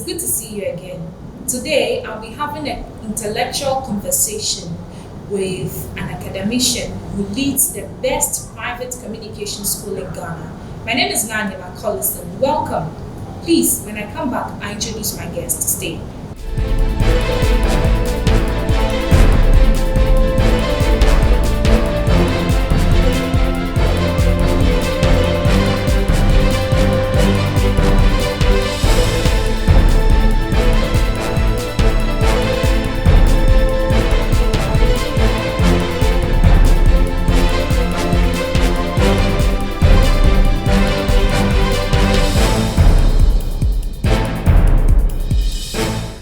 good to see you again. Today, I'll be having an intellectual conversation with an academician who leads the best private communication school in Ghana. My name is Naa Anyema Collison. Welcome. Please, when I come back, I introduce my guest. Stay.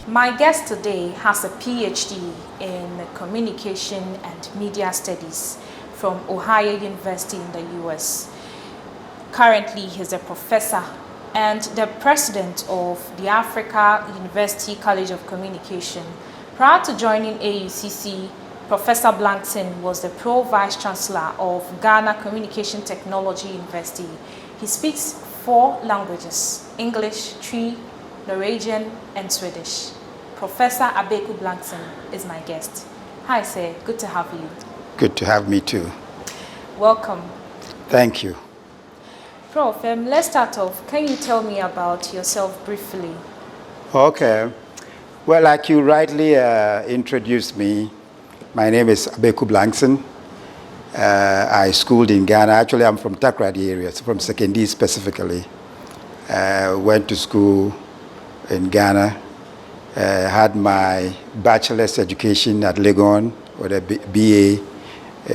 My guest today has a PhD in Communication and Media Studies from Ohio University in the US. Currently, he's a professor and the president of the Africa University College of Communication. Prior to joining AUCC, Professor BLANKSON was the Pro-Vice Chancellor of Ghana Communication Technology University. He speaks 4 languages: English, Twi, Norwegian, and Swedish. Professor ABEIKU BLANKSON is my guest. Hi, sir. Good to have you. Good to have me too. Welcome. Thank you. Prof, let's start off. Can you tell me about yourself briefly? Okay. Well, like you rightly introduced me, my name is ABEIKU BLANKSON. I schooled in Ghana. Actually, I'm from Tertiary area, so from Sekondi specifically. Went to school in Ghana. Had my bachelor's education at Legon with a BA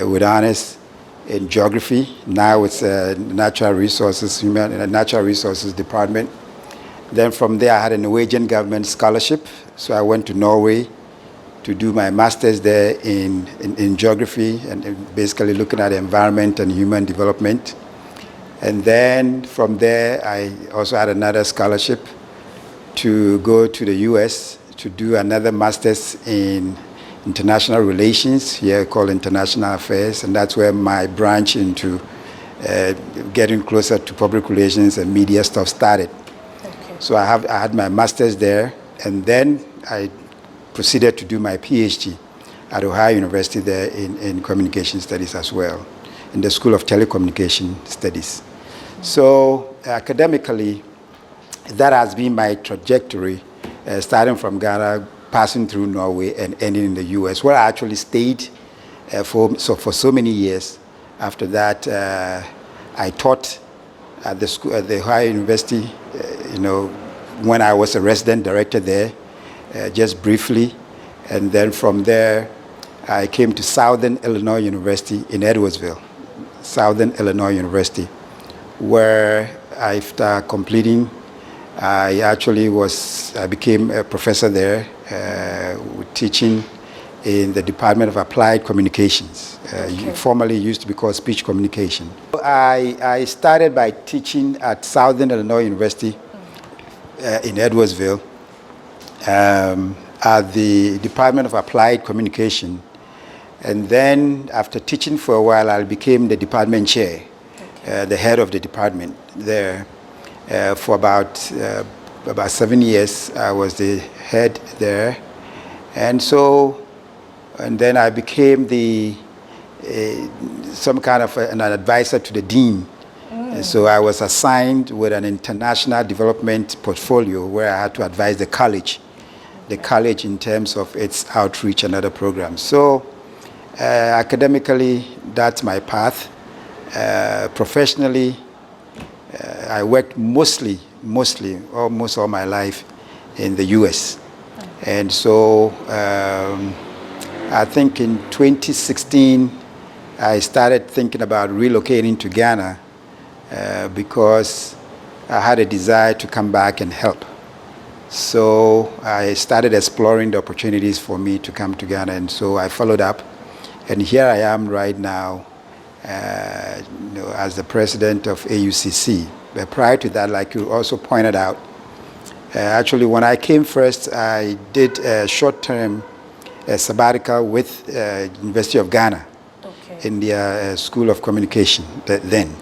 with honors in geography. Now it's natural resources department. Then from there I had a Norwegian government scholarship, so I went to Norway to do my master's there in geography and basically looking at environment and human development. And then from there I also had another scholarship to go to the US to do another master's in international relations, here called international affairs, and that's where my branch into getting closer to public relations and media stuff started. Okay. So I had my master's there, and then I proceeded to do my PhD at Ohio University there in communication studies as well, in the School of Telecommunication Studies. So academically, that has been my trajectory, starting from Ghana, passing through Norway, and ending in the U.S., where I actually stayed for so many years. After that, I taught at the school, at the Ohio University, when I was a resident director there, just briefly, and then from there, I came to Southern Illinois University in Edwardsville, Southern Illinois University, where after completing, I became a professor there, teaching in the Department of Applied Communications. Okay. Formerly used to be called speech communication. I started by teaching at Southern Illinois University in Edwardsville at the Department of Applied Communication. And then after teaching for a while, I became the department chair, the head of the department there. For about 7 years, I was the head there, and then I became some kind of an advisor to the dean. And so I was assigned with an international development portfolio where I had to advise the college in terms of its outreach and other programs. So academically, that's my path. Professionally, I worked almost all my life in the U.S. And so I think in 2016, I started thinking about relocating to Ghana because I had a desire to come back and help. So I started exploring the opportunities for me to come to Ghana, and so I followed up. And here I am right now as the president of AUCC. But prior to that, like you also pointed out, actually when I came first, I did a short-term sabbatical with University of Ghana in their School of Communication then.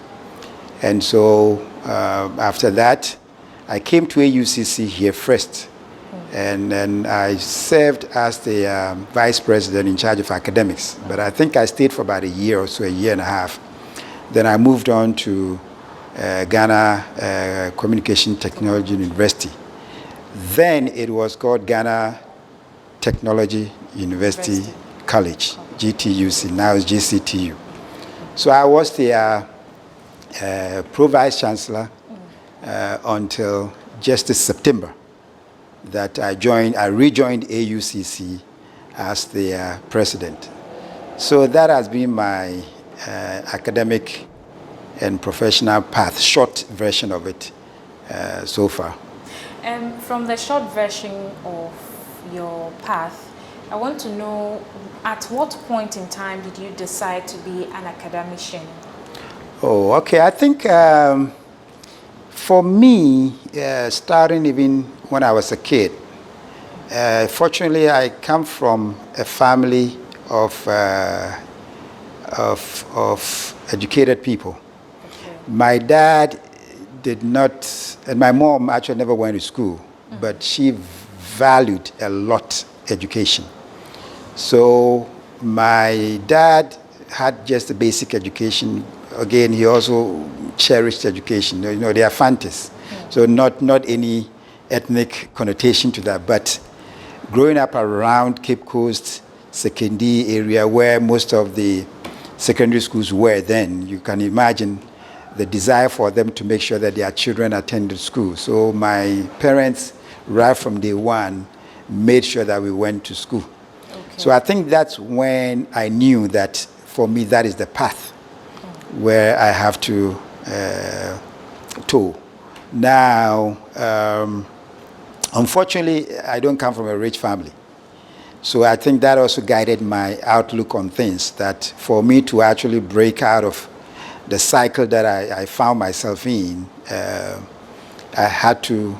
And so after that, I came to AUCC here first And then I served as the vice president in charge of academics. But I think I stayed for about a year or so, a year and a half. Then I moved on to Ghana Communication Technology University. Then it was called Ghana Technology University College, GTUC, now it's GCTU. So I was the pro-vice chancellor until just this September that I rejoined AUCC as the president. So that has been my academic and professional path, short version of it so far. And from the short version of your path, I want to know, at what point in time did you decide to be an academician? Oh, okay. I think for me, starting even when I was a kid, fortunately I come from a family of educated people. Okay. My dad did not, and my mom actually never went to school, but she valued a lot education. So my dad had just a basic education. Again, he also cherished education. You know, they are Fantas, so not any ethnic connotation to that. But growing up around Cape Coast, Sekondi area, where most of the secondary schools were then, you can imagine the desire for them to make sure that their children attended school. So my parents, right from day one, made sure that we went to school. Okay. So I think that's when I knew that for me that is the path where I have to toe. Now, unfortunately, I don't come from a rich family. So I think that also guided my outlook on things, that for me to actually break out of the cycle that I found myself in, I had to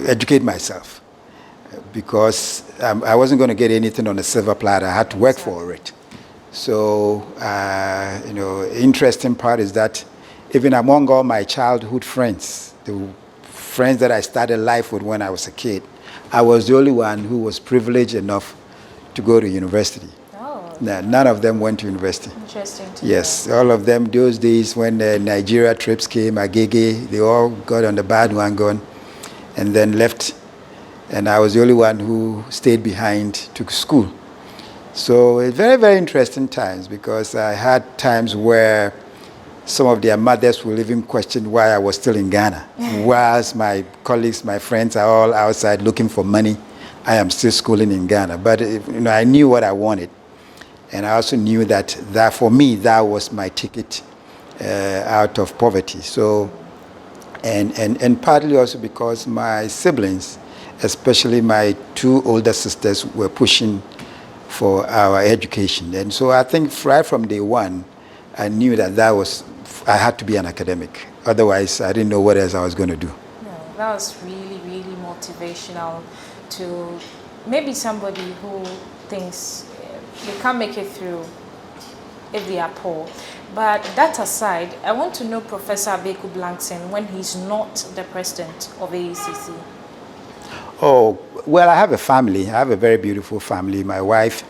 educate myself, because I wasn't going to get anything on a silver platter. I had to work for it. So, interesting part is that even among all my childhood friends, the friends that I started life with when I was a kid, I was the only one who was privileged enough to go to university. Oh. None of them went to university. Interesting to Yes, know. all of them, those days when the Nigeria trips came, Agege, they all got on the bad one gone and then left. And I was the only one who stayed behind to school. So it's very, very interesting times, because I had times where some of their mothers will even question why I was still in Ghana. Whilst my colleagues, my friends are all outside looking for money, I am still schooling in Ghana. But I knew what I wanted. And I also knew that for me, that was my ticket out of poverty. So, and partly also because my siblings, especially my two older sisters, were pushing for our education. And so I think right from day one, I knew that I had to be an academic. Otherwise, I didn't know what else I was going to do. No, that was really, really motivational to maybe somebody who thinks they can't make it through if they are poor. But that aside, I want to know Professor ABEIKU BLANKSON when he's not the president of AUCC. Oh, well, I have a family. I have a very beautiful family. My wife,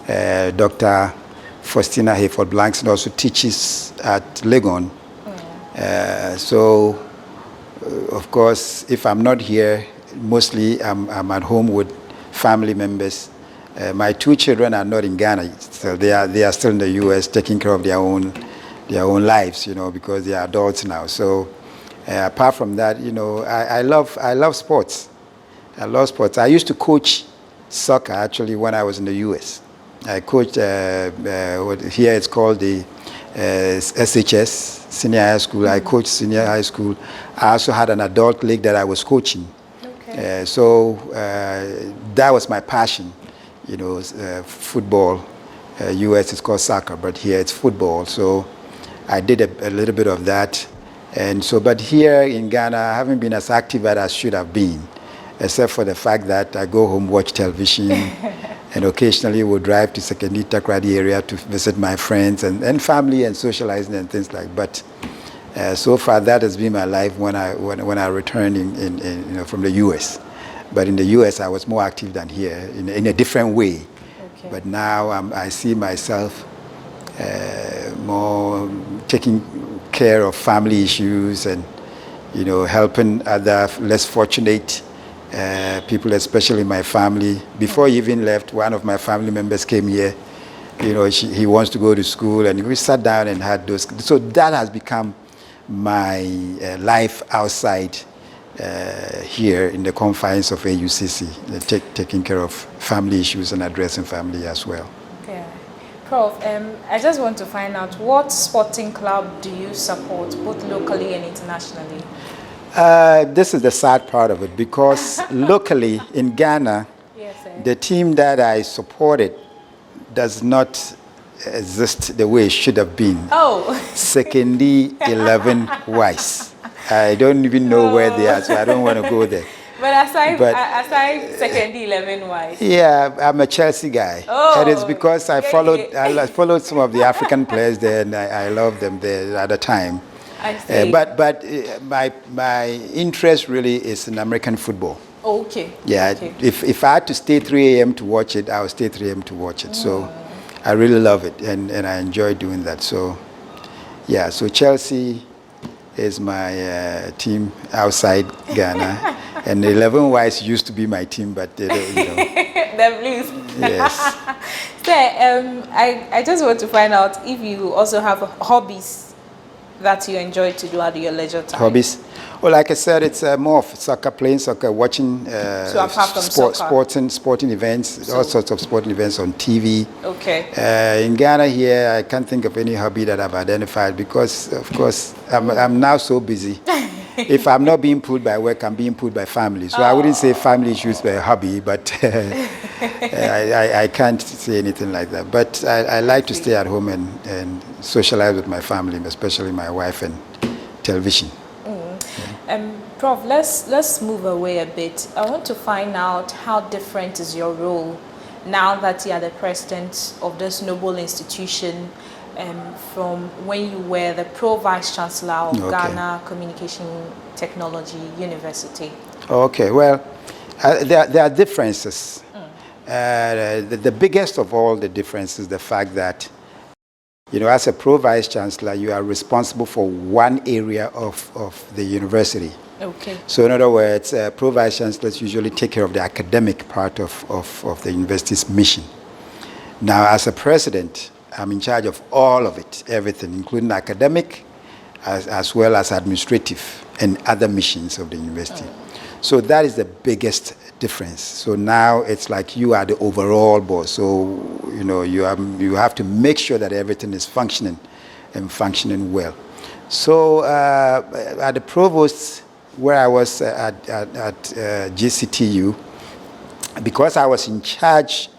Dr. Faustina Hayford Blankson, also teaches at Legon. So, of course, if I'm not here, mostly I'm at home with family members. My two children are not in Ghana, so they are still in the U.S. taking care of their own lives, because they are adults now. So, apart from that, I love sports. I love sports. I used to coach soccer actually when I was in the U.S. I coached here it's called the SHS, Senior High School. I coached Senior High School. I also had an adult league that I was coaching. Okay. So that was my passion, football. U.S. is called soccer, but here it's football. So I did a little bit of that. And so, but here in Ghana, I haven't been as active as I should have been, except for the fact that I go home, watch television, and occasionally will drive to Sekondi Takoradi area to visit my friends and family and socializing and things like that. But So far, that has been my life when I returned from the U.S. But in the U.S., I was more active than here in a different way. Okay. But now I see myself more taking care of family issues and helping other less fortunate people, especially my family. Before he even left, one of my family members came here. He wants to go to school, and we sat down and had those. So that has become my life outside here in the confines of AUCC, taking care of family issues and addressing family as well. Okay. Prof, I just want to find out, what sporting club do you support, both locally and internationally? This is the sad part of it, because locally in Ghana, yes, the team that I supported does not exist the way it should have been. Oh. Secondly, 11 Wise. I don't even know where they are, so I don't want to go there. But aside secondly 11 Wise. Yeah, I'm a Chelsea guy. Oh, and it's because I followed some of the African players there, and I loved them there at the time. I see. But my interest really is in American football. Okay. Yeah, okay. If I had to stay 3 a.m. to watch it, I would stay 3 a.m. to watch it. So I really love it, and I enjoy doing that. So yeah, so Chelsea is my team outside Ghana, and 11 Wise used to be my team, but they don't, The Blues. Yes. So I just want to find out if you also have hobbies that you enjoy to do at your leisure time. Hobbies? Well, like I said, it's more of soccer, playing soccer, watching so apart from sporting events, all sorts of sporting events on TV. Okay. In Ghana here, I can't think of any hobby that I've identified because, of course, I'm now so busy. If I'm not being pulled by work, I'm being pulled by family. So I wouldn't say family issues were a hobby, but I can't say anything like that. But I like to stay at home and socialize with my family, especially my wife, and television. Prof, let's move away a bit. I want to find out how different is your role now that you are the president of this noble institution from when you were the Pro-Vice Chancellor of Ghana Communication Technology University. Okay, well, there are differences. The biggest of all the differences is the fact that, as a Pro-Vice Chancellor, you are responsible for one area of the university. Okay. So in other words, Pro-Vice Chancellors usually take care of the academic part of the university's mission. Now, as a president, I'm in charge of all of it, everything, including academic, as well as administrative and other missions of the university. So that is the biggest difference. So now it's like you are the overall boss. So, you have to make sure that everything is functioning and functioning well. So at the provost, where I was at GCTU, because I was in charge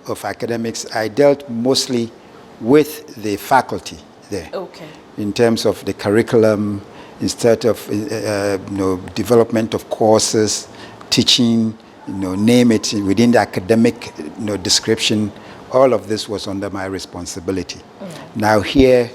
of academics, I dealt mostly with the faculty there. Okay. In terms of the curriculum, instead of development of courses, teaching, name it, within the academic description, all of this was under my responsibility. Now here,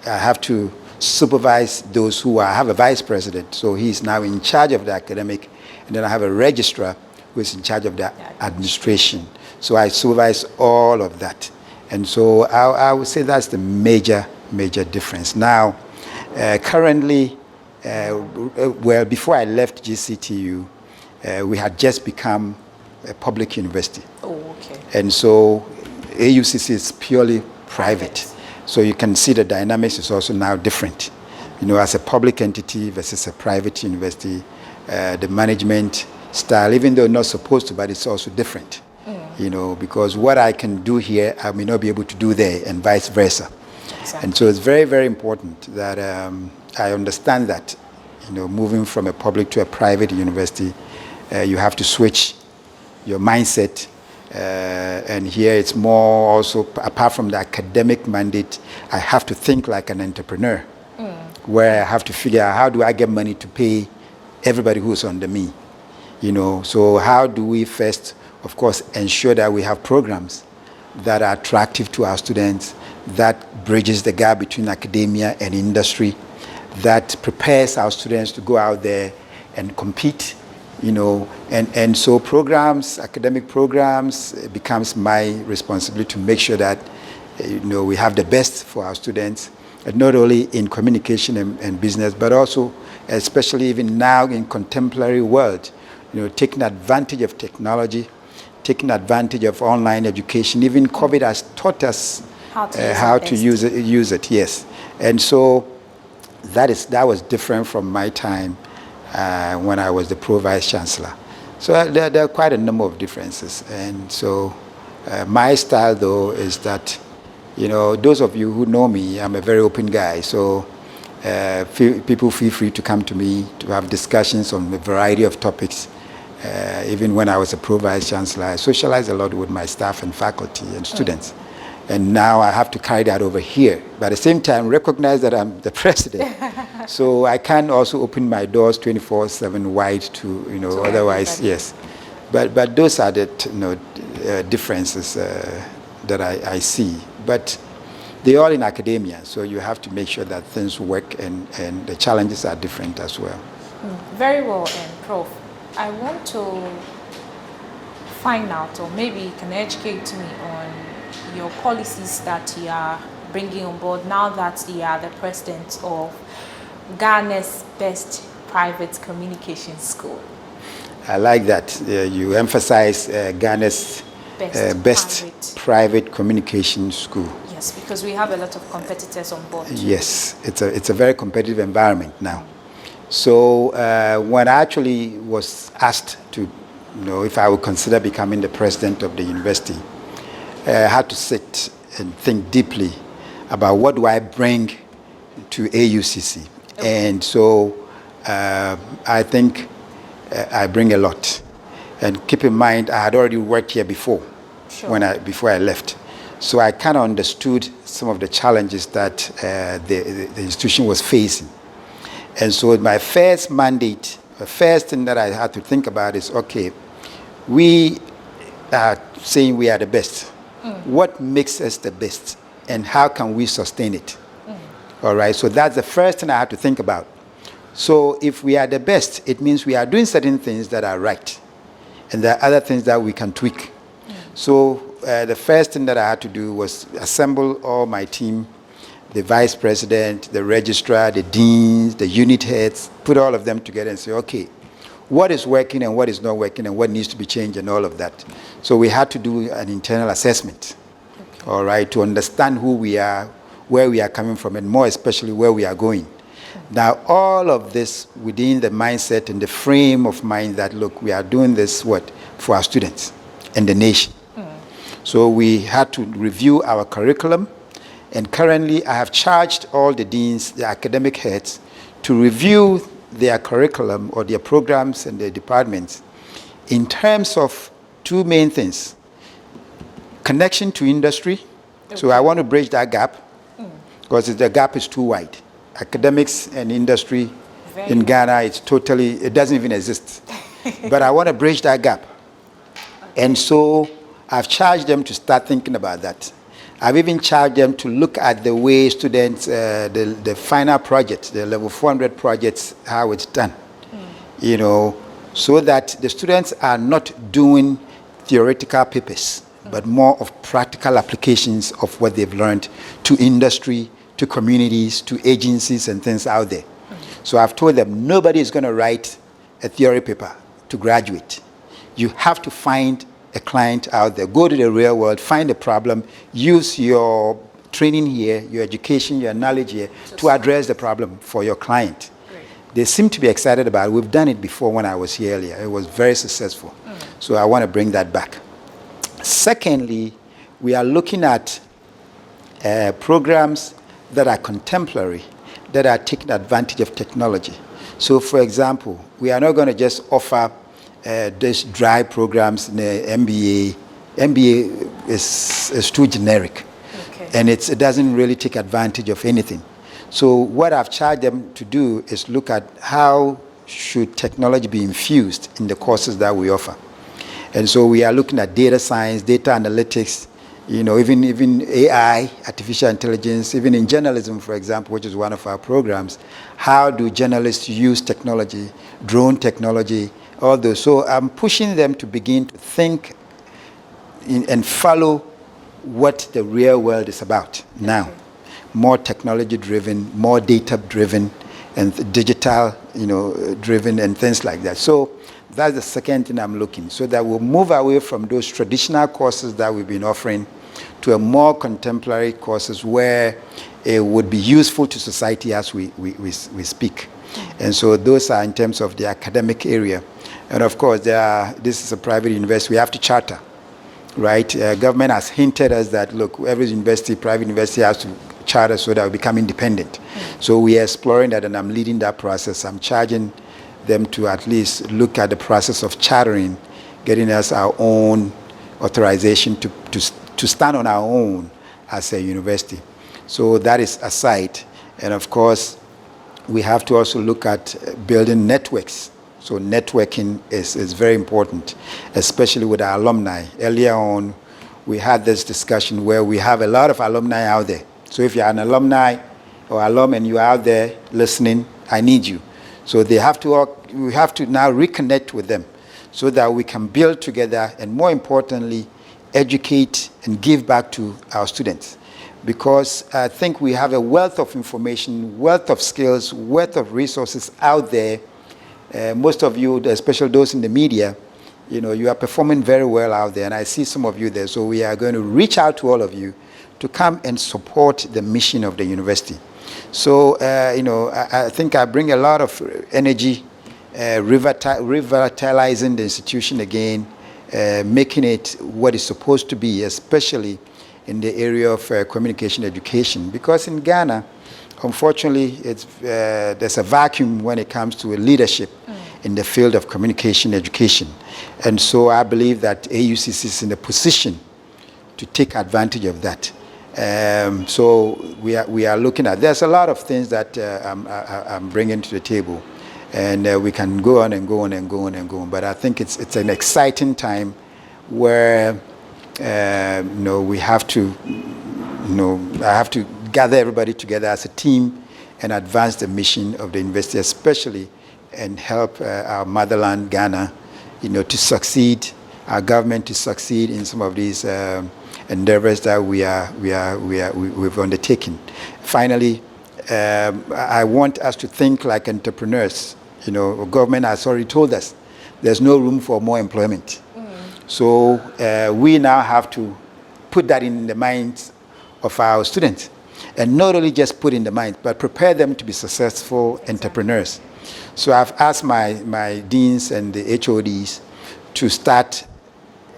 I have to supervise those who I have a vice president, so he's now in charge of the academic, and then I have a registrar who is in charge of the administration. So I supervise all of that. And so I would say that's the major difference. Now, currently, well, before I left GCTU, we had just become a public university. Oh, okay. And so AUCC is purely private. So you can see the dynamics is also now different. As a public entity versus a private university, the management style, even though not supposed to, but it's also different. Because what I can do here, I may not be able to do there, and vice versa. Exactly. And so it's very, very important that I understand that, moving from a public to a private university, you have to switch your mindset. And here it's more also, apart from the academic mandate, I have to think like an entrepreneur, where I have to figure out how do I get money to pay everybody who's under me. So how do we first, of course, ensure that we have programs that are attractive to our students, that bridges the gap between academia and industry, that prepares our students to go out there and compete, and so programs, academic programs, it becomes my responsibility to make sure that we have the best for our students, and not only in communication and business, but also, especially even now in contemporary world, taking advantage of technology, taking advantage of online education. Even COVID has taught us how to use it. Yes, and so that was different from my time when I was the Pro-Vice Chancellor. So there are quite a number of differences, and so my style though is that, those of you who know me, I'm a very open guy. So people feel free to come to me to have discussions on a variety of topics. Even when I was a Pro-Vice Chancellor, I socialized a lot with my staff and faculty and students. And now I have to carry that over here. But at the same time, recognize that I'm the president. So I can also open my doors 24/7 wide to, otherwise, everybody. Yes. But those are the differences that I see. But they're all in academia, so you have to make sure that things work, and the challenges are different as well. Very well, and Prof, I want to find out, or maybe you can educate me on your policies that you are bringing on board now that you are the president of Ghana's best private communication school. I like that. You emphasize Ghana's best private communication school. Yes, because we have a lot of competitors on board. Yes, it's a very competitive environment now. So when I actually was asked to, if I would consider becoming the president of the university, I had to sit and think deeply about what do I bring to AUCC. Okay. And so I think I bring a lot. And keep in mind, I had already worked here before, sure. Before I left. So I kind of understood some of the challenges that the institution was facing. And so my first mandate, the first thing that I had to think about is, okay, we are saying we are the best. What makes us the best, and how can we sustain it? All right, so that's the first thing I had to think about. So if we are the best, it means we are doing certain things that are right, and there are other things that we can tweak. So the first thing that I had to do was assemble all my team, the vice president, the registrar, the deans, the unit heads, put all of them together and say, okay, what is working and what is not working and what needs to be changed and all of that. So we had to do an internal assessment, okay. All right, to understand who we are, where we are coming from, and more especially where we are going. Now, all of this within the mindset and the frame of mind that, look, we are doing this, for our students and the nation. So we had to review our curriculum, and currently I have charged all the deans, the academic heads, to review their curriculum or their programs and their departments in terms of two main things: connection to industry. Okay. So I want to bridge that gap because the gap is too wide. Academics and industry in Ghana, it doesn't even exist. But I want to bridge that gap. Okay. And so I've charged them to start thinking about that. I've even charged them to look at the way students, the final projects, the level 400 projects, how it's done. So that the students are not doing theoretical papers, but more of practical applications of what they've learned to industry, to communities, to agencies and things out there. So I've told them nobody is going to write a theory paper to graduate. You have to find a client out there, go to the real world, find a problem, use your training here, your education, your knowledge here to address the problem for your client. Great. They seem to be excited about it. We've done it before when I was here earlier. It was very successful. So I want to bring that back. Secondly, we are looking at programs that are contemporary, that are taking advantage of technology. So for example, we are not going to just offer these dry programs in the MBA. MBA is too generic, okay. And it doesn't really take advantage of anything. So what I've charged them to do is look at how should technology be infused in the courses that we offer. And so we are looking at data science, data analytics, you know, even AI, artificial intelligence, even in journalism, for example, which is one of our programs, how do journalists use technology, drone technology, all those. So I'm pushing them to begin to think and follow what the real world is about now. More technology-driven, more data-driven, and digital, you know, driven, and things like that. So that's the second thing I'm looking, so that we'll move away from those traditional courses that we've been offering to a more contemporary courses where it would be useful to society as we speak. And so those are in terms of the academic area. And of course, this is a private university. We have to charter, right? Government has hinted us that, look, every university, private university has to charter so that we become independent. So we are exploring that, and I'm leading that process. I'm charging them to at least look at the process of chartering, getting us our own authorization to stand on our own as a university. So that is aside. And of course, we have to also look at building networks. So networking is very important, especially with our alumni. Earlier on, we had this discussion where we have a lot of alumni out there. So if you're an alumni or alum and you're out there listening, I need you. So we have to now reconnect with them so that we can build together and, more importantly, educate and give back to our students. Because I think we have a wealth of information, wealth of skills, wealth of resources out there. Most of you, especially those in the media, you know, you are performing very well out there, and I see some of you there. So we are going to reach out to all of you to come and support the mission of the university. So, you know, I think I bring a lot of energy, revitalizing the institution again, making it what it's supposed to be, especially in the area of communication education. Because in Ghana, unfortunately, there's a vacuum when it comes to leadership in the field of communication education. And so I believe that AUCC is in a position to take advantage of that. So we are looking at, there's a lot of things that I'm bringing to the table, and we can go on and go on and go on and go on. But I think it's an exciting time where you know, we have to, you know, I have to gather everybody together as a team and advance the mission of the university, especially, and help our motherland, Ghana, you know, to succeed, our government to succeed in some of these endeavors that we've undertaken. Finally, I want us to think like entrepreneurs. You know, government has already told us there's no room for more employment. So we now have to put that in the minds of our students, and not only just put in the mind, but prepare them to be successful entrepreneurs. So I've asked my deans and the HODs to start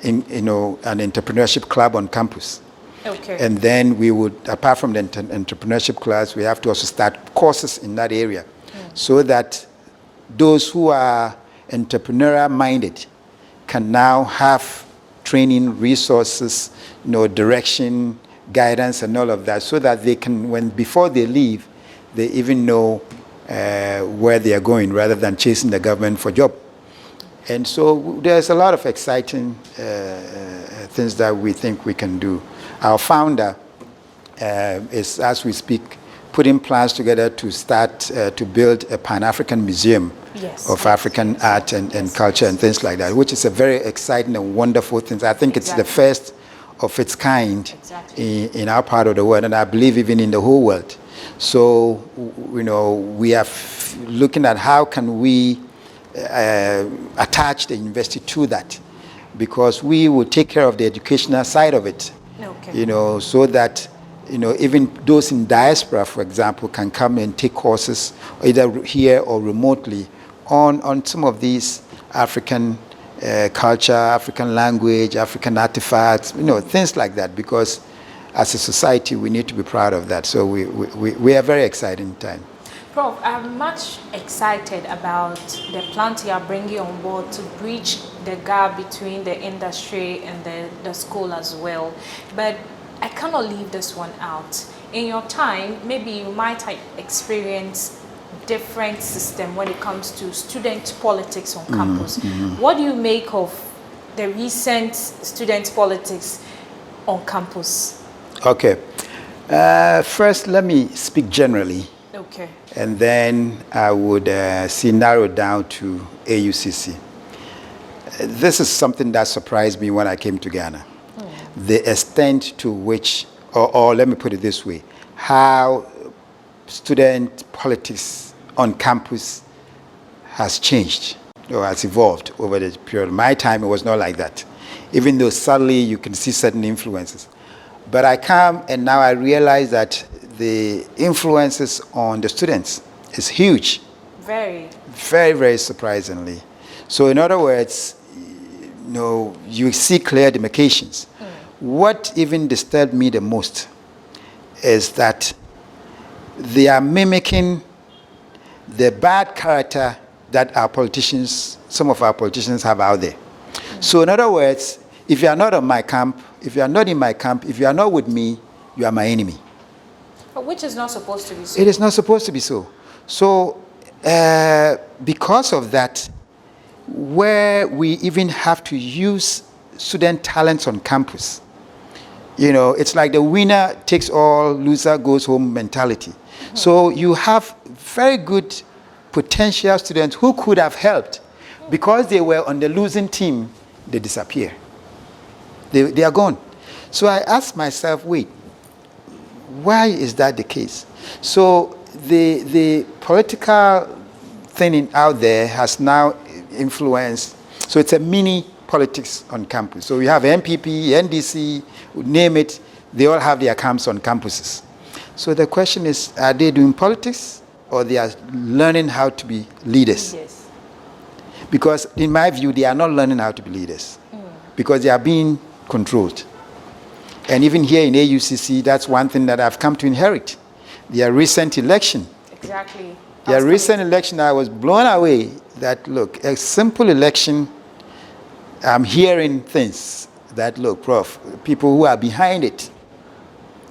an entrepreneurship club on campus. Okay. And then we would, apart from the entrepreneurship class, we have to also start courses in that area, so that those who are entrepreneurial minded can now have training, resources, you know, direction, guidance, and all of that, so that they can, before they leave, they even know where they are going, rather than chasing the government for job. And so there's a lot of exciting things that we think we can do. Our founder is, as we speak, putting plans together to start to build a Pan-African museum of African art and culture and things like that, which is a very exciting and wonderful thing. I think it's the first of its kind in our part of the world, and I believe even in the whole world. So, you know, we are looking at how can we attach the university to that, because we will take care of the educational side of it, you know, so that, you know, even those in diaspora, for example, can come and take courses either here or remotely on some of these African culture, African language, African artifacts, you know, things like that, because as a society we need to be proud of that. So we are very exciting time. Prof, I'm much excited about the plant you are bringing on board to bridge the gap between the industry and the school as well. But I cannot leave this one out. In your time, maybe you might have experienced different system when it comes to student politics on campus. What do you make of the recent student politics on campus? Okay. First, let me speak generally. Okay. And then I would narrow down to AUCC. This is something that surprised me when I came to Ghana. The extent to which, or let me put it this way, how student politics on campus has changed or has evolved over the period. My time, it was not like that. Even though subtly you can see certain influences. But I come and now I realize that the influences on the students is huge. Very. Very, very surprisingly. So in other words, you see clear demarcations. What even disturbed me the most is that they are mimicking the bad character that our politicians, some of our politicians have out there. So in other words, if you are not on my camp, if you are not in my camp, if you are not with me, you are my enemy. But which is not supposed to be so. It is not supposed to be so. So because of that, where we even have to use student talents on campus, it's like the winner takes all, loser goes home mentality. So you have very good potential students who could have helped. Because they were on the losing team, they disappear. They are gone. So I asked myself, wait, why is that the case? So the political thing out there has now influenced. So it's a mini politics on campus. So we have MPP, NDC, name it, they all have their camps on campuses. So the question is, are they doing politics or they are learning how to be leaders? Yes. Because in my view, they are not learning how to be leaders because they are being controlled. And even here in AUCC, that's one thing that I've come to inherit. Their recent election. Exactly. Their recent election, I was blown away that, look, a simple election, I'm hearing things that, look, Prof, people who are behind it,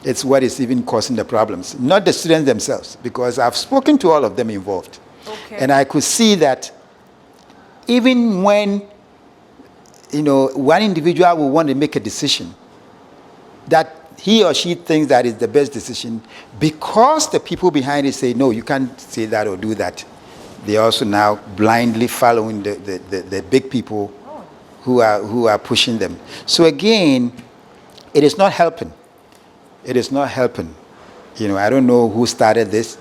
it's what is even causing the problems. Not the students themselves, because I've spoken to all of them involved. Okay. And I could see that even when, one individual will want to make a decision, that he or she thinks that is the best decision, because the people behind it say, no, you can't say that or do that. They also now blindly following the big people who are pushing them. So again, it is not helping. It is not helping. I don't know who started this,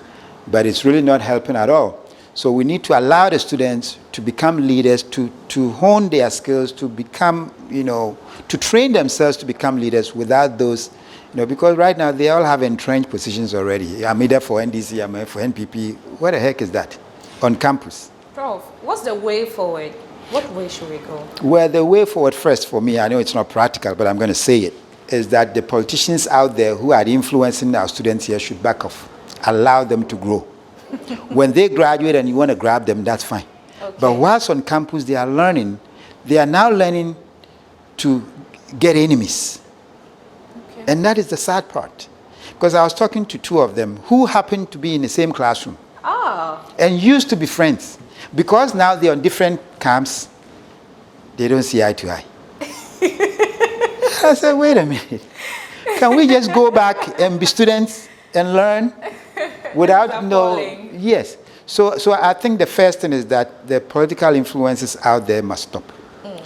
but it's really not helping at all. So we need to allow the students to become leaders, to hone their skills, to become, to train themselves to become leaders without those, because right now they all have entrenched positions already. I'm either for NDC, I'm for NPP. What the heck is that on campus? Prof, what's the way forward? What way should we go? Well, the way forward first for me, I know it's not practical, but I'm going to say it, is that the politicians out there who are influencing our students here should back off. Allow them to grow. When they graduate and you want to grab them, that's fine. Okay. But whilst on campus they are learning, they are now learning to get enemies. Okay. And that is the sad part. Because I was talking to two of them who happened to be in the same classroom. And used to be friends. Because now they're on different camps, they don't see eye to eye. I said, wait a minute. Can we just go back and be students and learn without yes. So I think the first thing is that the political influences out there must stop,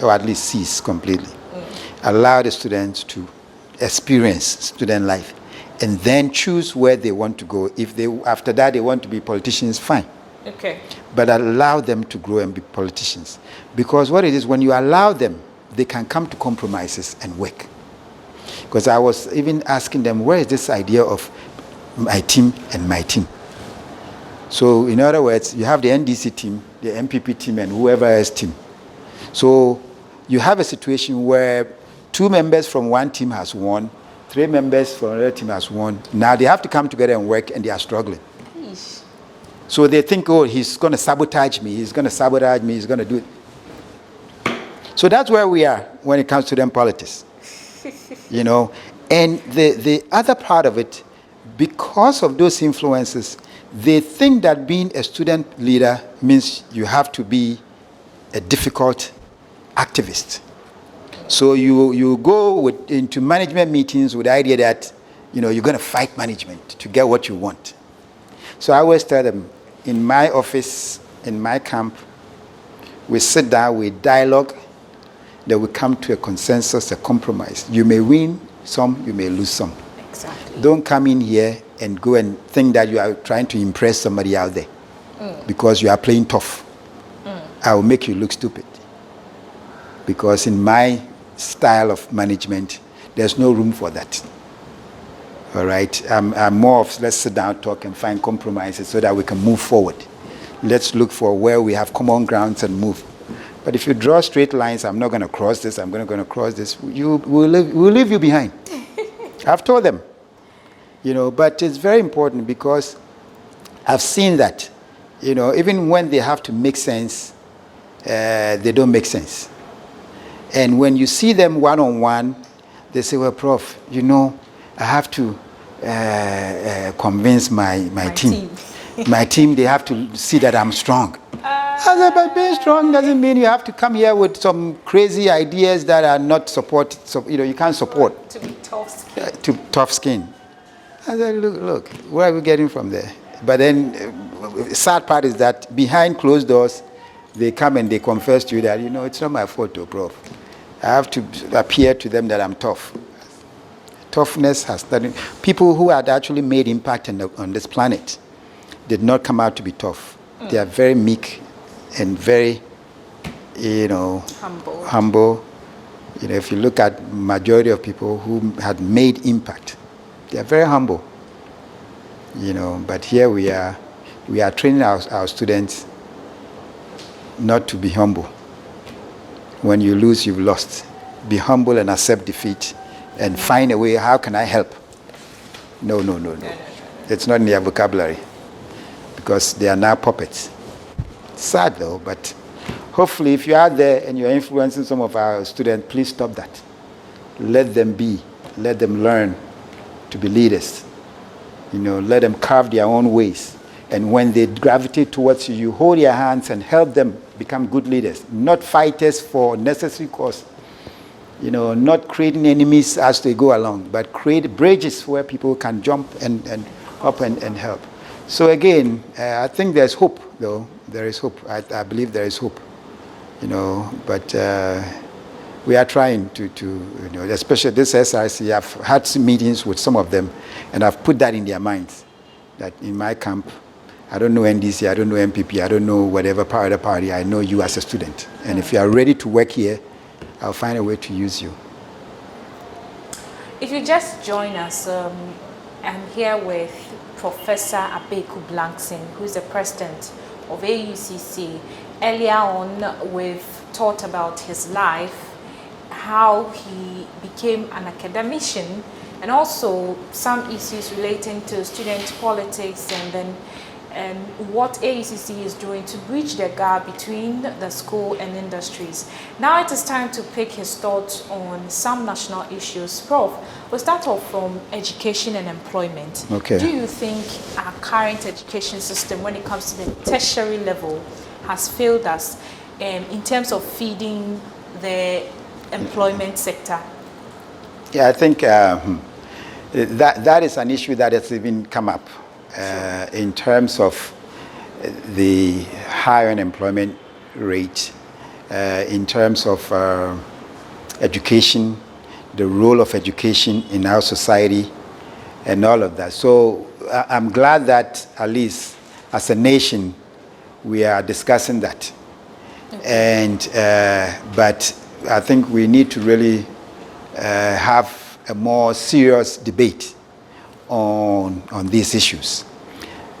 or at least cease completely. Allow the students to experience student life and then choose where they want to go. If they, after that, they want to be politicians, fine. Okay. But allow them to grow and be politicians. Because what it is, when you allow them, they can come to compromises and work. Because I was even asking them, where is this idea of my team and my team? So in other words, you have the NDC team, the MPP team, and whoever else team. So you have a situation where 2 members from one team has won, 3 members from another team has won. Now they have to come together and work, and they are struggling. Eesh. So they think, oh, he's going to sabotage me, he's going to sabotage me, he's going to do it. So that's where we are when it comes to them politics. And the other part of it, because of those influences, they think that being a student leader means you have to be a difficult activist. So you go into management meetings with the idea that, you're going to fight management to get what you want. So I always tell them, in my office, in my camp, we sit down, we dialogue, then we come to a consensus, a compromise. You may win some, you may lose some. Exactly. Don't come in here and go and think that you are trying to impress somebody out there because you are playing tough. I will make you look stupid. Because in my style of management, there's no room for that. All right? I'm more of let's sit down, talk, and find compromises so that we can move forward. Let's look for where we have common grounds and move. But if you draw straight lines, I'm not going to cross this, I'm going to cross this, we'll leave you behind. I've told them. But it's very important because I've seen that, even when they have to make sense, they don't make sense. And when you see them one-on-one, they say, well, Prof, I have to convince my team. My team, they have to see that I'm strong. I said, but being strong doesn't mean you have to come here with some crazy ideas that are not supported. So, you can't support. To be tough-skinned. Tough skin. I said, look, where are we getting from there? But then, sad part is that behind closed doors, they come and they confess to you that, it's not my fault, Prof. I have to appear to them that I'm tough. Toughness has started. People who had actually made impact on this planet did not come out to be tough. They are very meek and very, humble. If you look at majority of people who had made impact, they are very humble. But here we are training our students not to be humble. When you lose, you've lost. Be humble and accept defeat and find a way, how can I help? No. It's not in their vocabulary because they are now puppets. Sad though, but hopefully if you're out there and you're influencing some of our students, please stop that. Let them be. Let them learn to be leaders. Let them carve their own ways. And when they gravitate towards you, you hold their hands and help them become good leaders, not fighters for necessary cause. Not creating enemies as they go along, but create bridges where people can jump and up and help. So again, I think there's hope, though. There is hope. I believe there is hope. But we are trying to especially this SRC, I've had some meetings with some of them, and I've put that in their minds, that in my camp, I don't know NDC, I don't know MPP, I don't know whatever other party, I know you as a student. And if you are ready to work here, I'll find a way to use you. If you just join us, I'm here with Professor ABEIKU BLANKSON, who is the president of AUCC. Earlier on, we've talked about his life, how he became an academician, and also some issues relating to student politics, and then what AUCC is doing to bridge the gap between the school and industries. Now it is time to pick his thoughts on some national issues. Prof, we'll start off from education and employment. Okay. Do you think our current education system, when it comes to the tertiary level, has failed us in terms of feeding the employment sector? Yeah, I think that is an issue that has even come up. In terms of the high unemployment rate, in terms of education, the role of education in our society, and all of that. So I'm glad that at least as a nation, we are discussing that. And but I think we need to really have a more serious debate on these issues.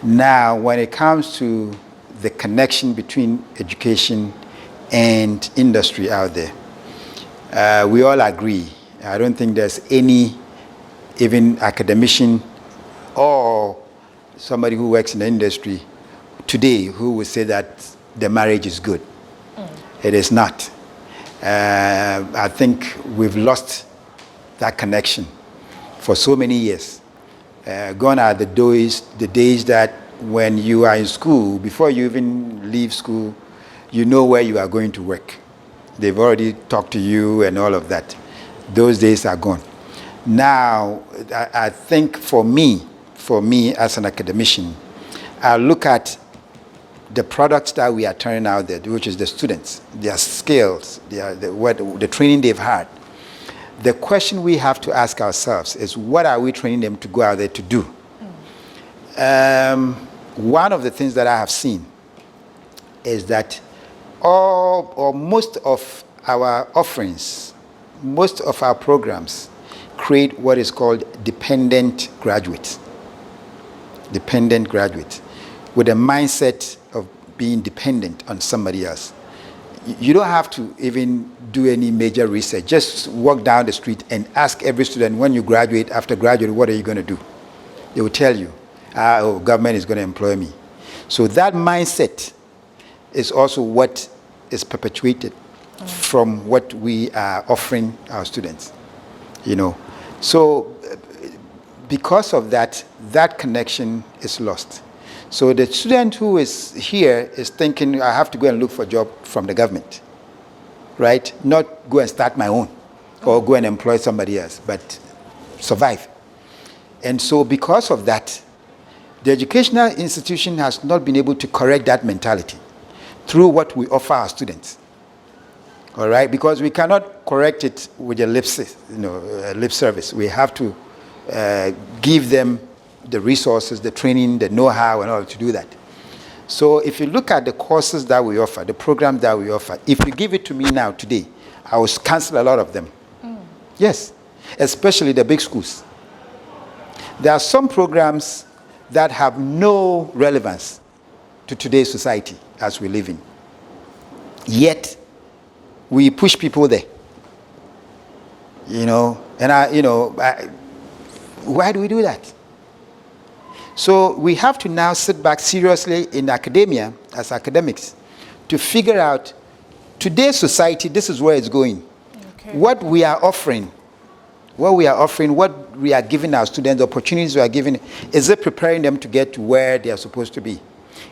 Now, when it comes to the connection between education and industry out there, we all agree. I don't think there's any, even academician or somebody who works in the industry today who would say that the marriage is good. It is not. I think we've lost that connection for so many years. Gone are the days that when you are in school, before you even leave school, you know where you are going to work. They've already talked to you and all of that. Those days are gone. Now, I think for me as an academician, I look at the products that we are turning out there, which is the students, their skills, the training they've had. The question we have to ask ourselves is, what are we training them to go out there to do? One of the things that I have seen is that all or most of our offerings, most of our programs create what is called dependent graduates. Dependent graduates with a mindset of being dependent on somebody else. You don't have to even do any major research. Just walk down the street and ask every student, when you graduate, after graduate, what are you going to do? They will tell you, oh, government is going to employ me. So that mindset is also what is perpetuated from what we are offering our students. So because of that, that connection is lost. So the student who is here is thinking, I have to go and look for a job from the government, right? Not go and start my own or go and employ somebody else, but survive. And so because of that, the educational institution has not been able to correct that mentality through what we offer our students. All right? Because we cannot correct it with a lip service. We have to give them the resources, the training, the know-how, and all to do that. So if you look at the courses that we offer, the programs that we offer, if you give it to me now, today, I will cancel a lot of them. Yes, especially the big schools. There are some programs that have no relevance to today's society as we live in. Yet, we push people there. Why do we do that? So we have to now sit back seriously in academia, as academics, to figure out today's society, this is where it's going. Okay. What we are offering, what we are giving our students, the opportunities we are giving, is it preparing them to get to where they are supposed to be?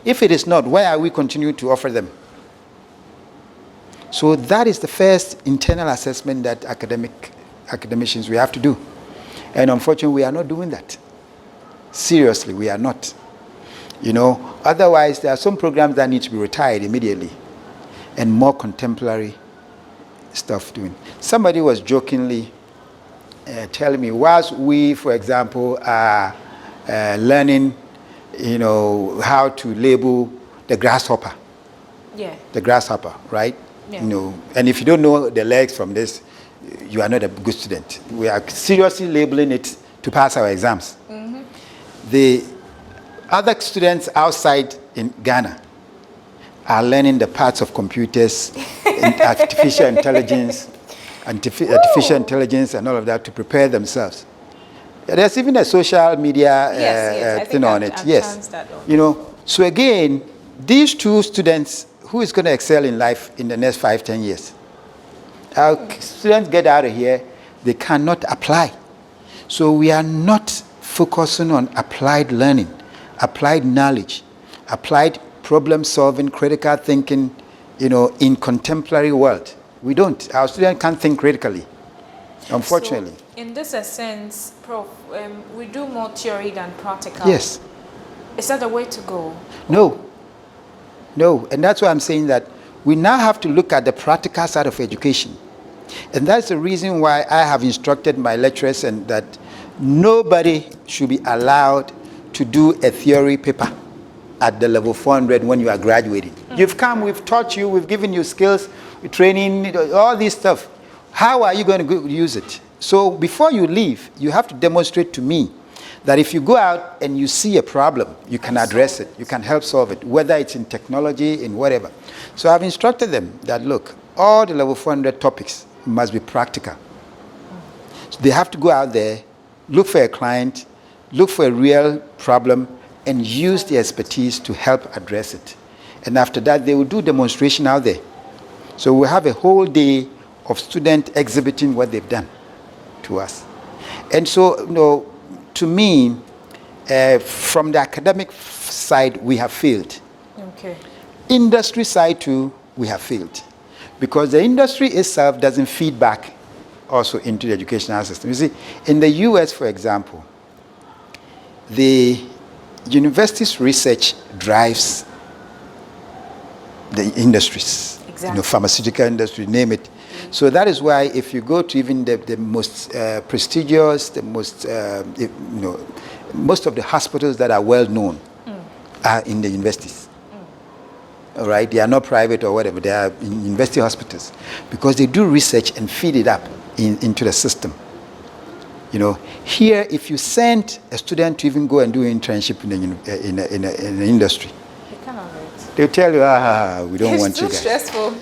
If it is not, why are we continuing to offer them? So that is the first internal assessment that academicians we have to do. And unfortunately, we are not doing that. Seriously, we are not. Otherwise, there are some programs that need to be retired immediately and more contemporary stuff doing. Somebody was jokingly telling me, whilst we, for example, are learning, how to label the grasshopper. Yeah. The grasshopper, right? Yeah. And if you don't know the legs from this, you are not a good student. We are seriously labeling it to pass our exams. Mm-hmm. The other students outside in Ghana are learning the parts of computers, and artificial intelligence, and all of that to prepare themselves. There's even a social media thing on it. Yes. So again, these two students, who is going to excel in life in the next 5-10 years? Our students get out of here, they cannot apply. So we are not focusing on applied learning, applied knowledge, applied problem solving, critical thinking, in contemporary world. We don't. Our students can't think critically, unfortunately. So in this sense, Prof, we do more theory than practical. Yes. Is that the way to go? No. And that's why I'm saying that we now have to look at the practical side of education. And that's the reason why I have instructed my lecturers and that nobody should be allowed to do a theory paper at the level 400 when you are graduating. Mm-hmm. You've come, we've taught you, we've given you skills, training, all this stuff. How are you going to use it? So before you leave, you have to demonstrate to me that if you go out and you see a problem, you can address it, you can help solve it, whether it's in technology, in whatever. So I've instructed them that, look, all the level 400 topics must be practical. So they have to go out there, look for a client, look for a real problem, and use the expertise to help address it. And after that, they will do demonstration out there. So we'll have a whole day of students exhibiting what they've done to us. And so, to me, from the academic side, we have failed. Okay. Industry side too, we have failed. because the industry itself doesn't feed back also into the educational system. You see, in the US, for example, the university's research drives the industries, Exactly. Pharmaceutical industry, name it. So that is why if you go to even the most prestigious, the most, most of the hospitals that are well known are in the universities. All right, they are not private or whatever, they are in university hospitals because they do research and feed it up into the system. Here, if you send a student to even go and do an internship in the industry, they'll tell you, we don't want you guys. It's too stressful.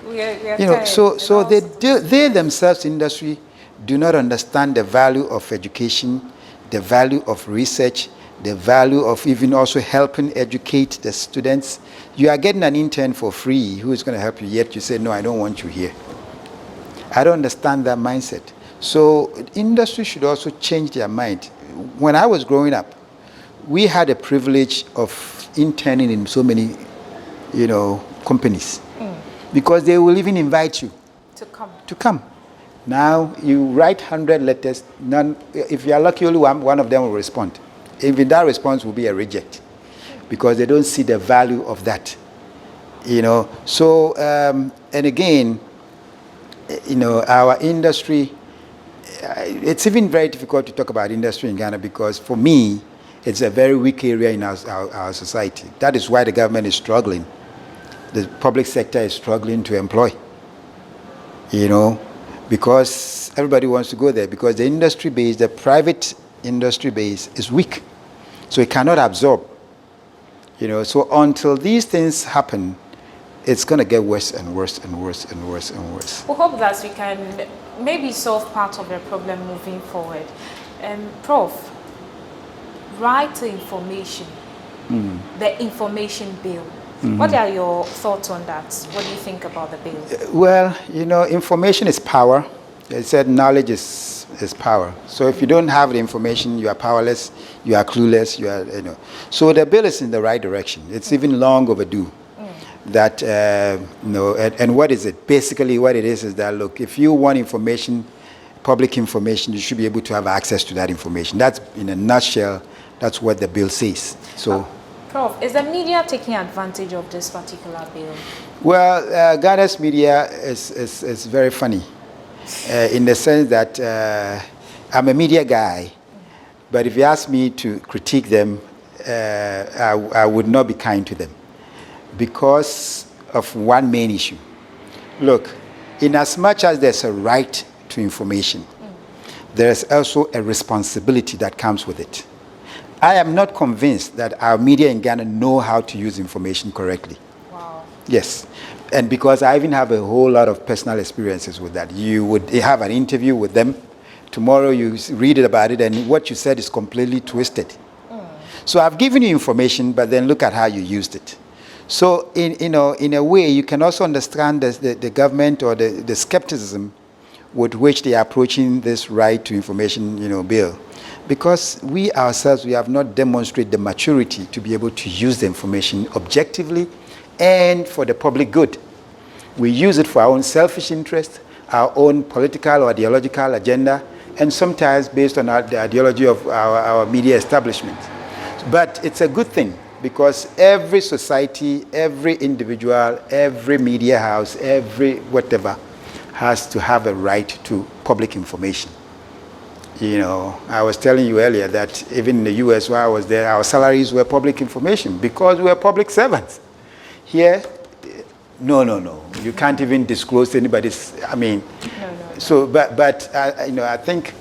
We are tired. So they themselves, industry, do not understand the value of education, the value of research, the value of even also helping educate the students. You are getting an intern for free who is going to help you, yet you say, no, I don't want you here. I don't understand that mindset. So industry should also change their mind. When I was growing up, we had a privilege of interning in so many, companies, because they will even invite you to come. Now you write 100 letters. None. If you are lucky, only one of them will respond. Even that response will be a reject, because they don't see the value of that. So and again, our industry. It's even very difficult to talk about industry in Ghana because, for me, it's a very weak area in our society. That is why the government is struggling. The public sector is struggling to employ. Because everybody wants to go there, because the industry base, the private industry base, is weak, so it cannot absorb. So until these things happen, it's going to get worse and worse and worse and worse and worse. We hope that we can maybe solve part of the problem moving forward. Prof, right to information, the information bill. What are your thoughts on that? What do you think about the bill? Well, information is power. They said knowledge is power. So if you don't have the information, you are powerless, you are clueless, So the bill is in the right direction. It's even long overdue. That, and what is it? Basically what it is that, look, if you want information, public information, you should be able to have access to that information. That's, in a nutshell, that's what the bill says. So, Prof, is the media taking advantage of this particular bill? Well, Ghana's media is very funny in the sense that I'm a media guy, but if you ask me to critique them, I would not be kind to them, because of one main issue. Look, in as much as there's a right to information, there's also a responsibility that comes with it. I am not convinced that our media in Ghana know how to use information correctly. Wow. Yes, and because I even have a whole lot of personal experiences with that. You would have an interview with them, tomorrow you read about it, and what you said is completely twisted. So I've given you information, but then look at how you used it. So in a way, you can also understand the government or the skepticism with which they are approaching this right to information bill. Because we ourselves, we have not demonstrated the maturity to be able to use the information objectively and for the public good. We use it for our own selfish interest, our own political or ideological agenda, and sometimes based on the ideology of our media establishment. But it's a good thing, because every society, every individual, every media house, every whatever has to have a right to public information. I was telling you earlier that even in the US where I was there, our salaries were public information because we were public servants. Here, no. You can't even disclose to anybody's, No. So, but I think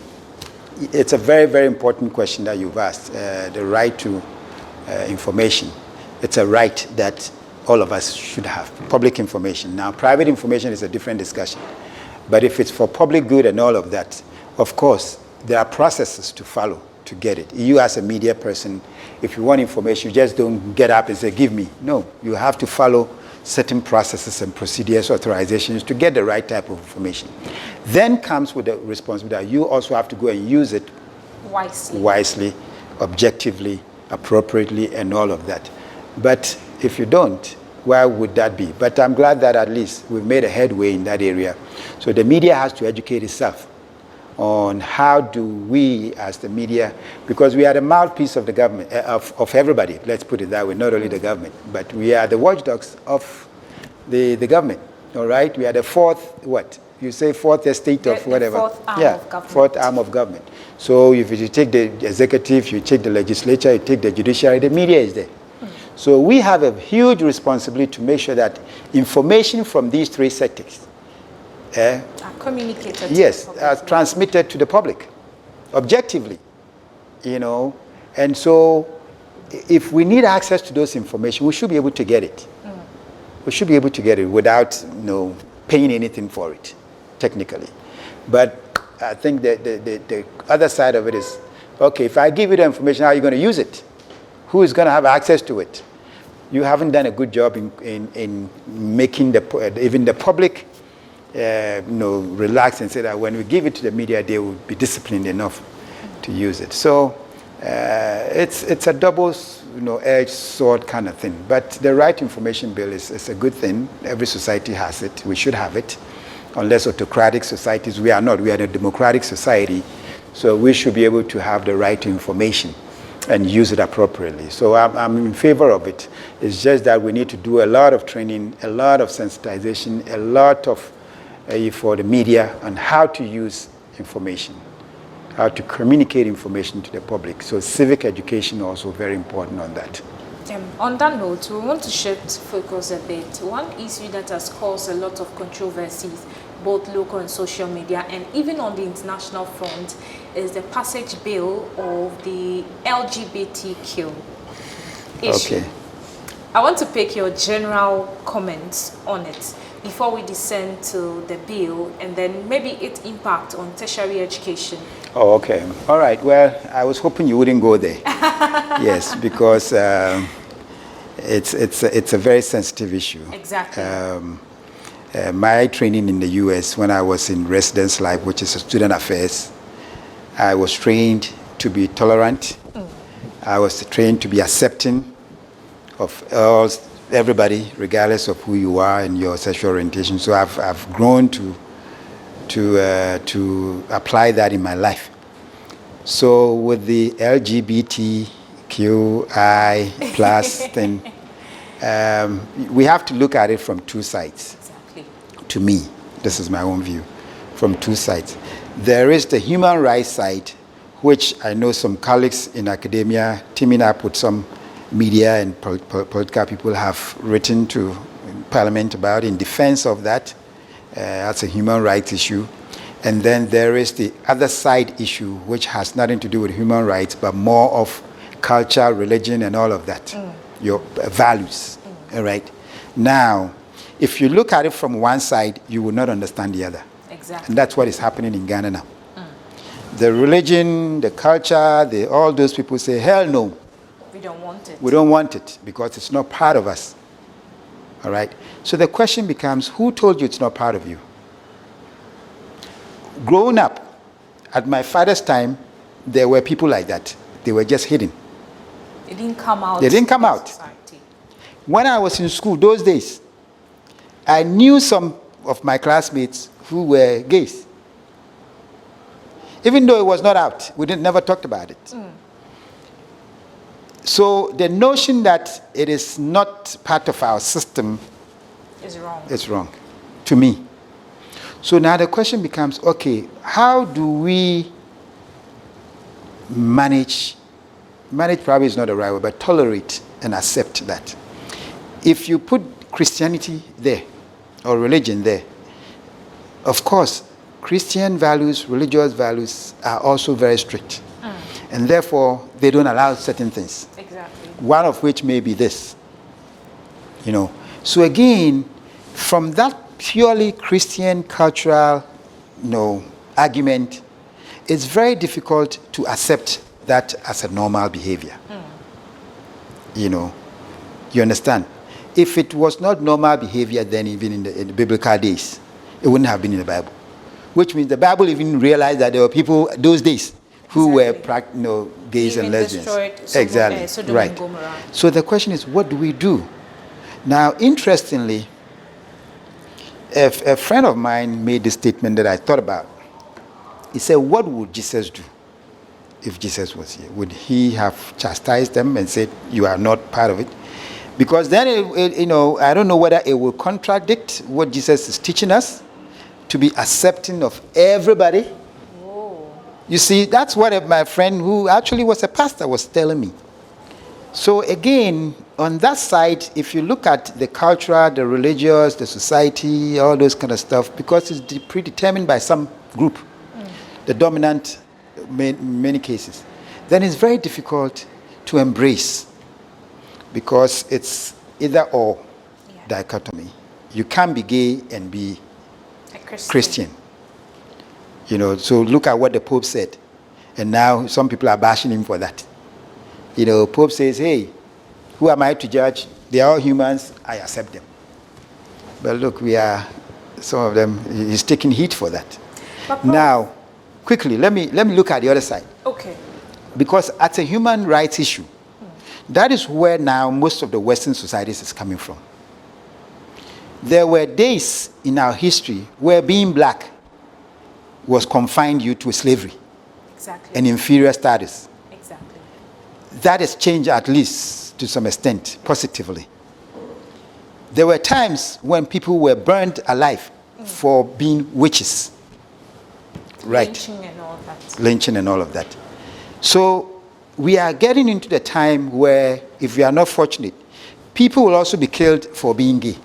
it's a very, very important question that you've asked, the right to information. It's a right that all of us should have, public information. Now, private information is a different discussion. But if it's for public good and all of that, of course, there are processes to follow to get it. You as a media person, if you want information, you just don't get up and say, give me. No, you have to follow certain processes and procedures, authorizations to get the right type of information. Then comes with the responsibility that you also have to go and use it wisely, objectively, appropriately, and all of that. But if you don't, Why would that be? But I'm glad that at least we've made a headway in that area. So the media has to educate itself on how do we as the media, because we are the mouthpiece of the government, of everybody, let's put it that way, not only the government, but we are the watchdogs of the government, all right? We are the fourth estate of whatever. Fourth arm of government. Fourth arm of government. So if you take the executive, you take the legislature, you take the judiciary, the media is there. So we have a huge responsibility to make sure that information from these three sectors are communicated. Yes, are transmitted to the public objectively, you know. And so if we need access to those information, we should be able to get it. We should be able to get it without, you know, paying anything for it, technically. But I think that the other side of it is, okay, if I give you the information, how are you going to use it? Who is going to have access to it? You haven't done a good job in making even the public relax and say that when we give it to the media, they will be disciplined enough to use it. So it's a double-edged sword kind of thing. But the right information bill is a good thing. Every society has it. We should have it. Unless autocratic societies, we are not. We are a democratic society. So we should be able to have the right to information and use it appropriately. So I'm in favor of it. It's just that we need to do a lot of training, a lot of sensitization, a lot of for the media on how to use information, how to communicate information to the public. So civic education also very important on that. On that note, we want to shift focus a bit. One issue that has caused a lot of controversies, both local and social media, and even on the international front, is the passage bill of the LGBTQ issue. Okay. I want to pick your general comments on it before we descend to the bill, and then maybe its impact on tertiary education. Oh, okay. All right. Well, I was hoping you wouldn't go there. Yes, because it's a very sensitive issue. Exactly. My training in the U.S. when I was in residence life, which is student affairs, I was trained to be tolerant. I was trained to be accepting of everybody, regardless of who you are and your sexual orientation. So I've grown to apply that in my life. So with the LGBTQI plus thing, we have to look at it from two sides. Exactly. To me, this is my own view, from two sides. There is the human rights side, which I know some colleagues in academia, teaming up with some media and political people, have written to Parliament about in defense of that. That's a human rights issue. And then there is the other side issue, which has nothing to do with human rights, but more of culture, religion, and all of that, your values, all right? Now, if you look at it from one side, you will not understand the other. Exactly. And that's what is happening in Ghana now. The religion, the culture, all those people say, hell no. We don't want it. We don't want it because it's not part of us. All right? So the question becomes, who told you it's not part of you? Growing up, at my father's time, there were people like that. They were just hidden. They didn't come out. They didn't come out. Society. When I was in school those days, I knew some of my classmates who were gays. Even though it was not out, we never talked about it. So the notion that it is not part of our system is wrong. It's wrong, to me. So now the question becomes, okay, how do we manage probably is not the right word, but tolerate and accept that? If you put Christianity there, or religion there, of course, Christian values, religious values are also very strict. And therefore, they don't allow certain things. Exactly. One of which may be this. You know. So again, from that purely Christian cultural, argument, it's very difficult to accept that as a normal behavior. You understand? If it was not normal behavior, then even in the biblical days, it wouldn't have been in the Bible. Which means the Bible even realized that there were people those days who were gays even and lesbians. Destroyed exactly. Sodom right. and Gomorrah. So the question is, what do we do? Now, interestingly, a friend of mine made this statement that I thought about. He said, what would Jesus do if Jesus was here? Would he have chastised them and said, you are not part of it? Because then, I don't know whether it will contradict what Jesus is teaching us, to be accepting of everybody. Whoa. You see, that's what my friend, who actually was a pastor, was telling me. So again, on that side, if you look at the cultural, the religious, the society, all those kind of stuff, because it's predetermined by some group, the dominant in many cases, then it's very difficult to embrace, because it's either or dichotomy. You can't be gay and be a Christian. So look at what the Pope said. And now some people are bashing him for that. Pope says, hey, who am I to judge? They are all humans, I accept them. But look, some of them, he's taking heat for that. Now, quickly, let me look at the other side. Okay. Because as a human rights issue, that is where now most of the Western societies is coming from. There were days in our history where being black was confined you to slavery. Exactly. And inferior status. Exactly. That has changed, at least to some extent, positively. There were times when people were burned alive for being witches. Right. Lynching and all that. Lynching and all of that. So we are getting into the time where, if we are not fortunate, people will also be killed for being gay.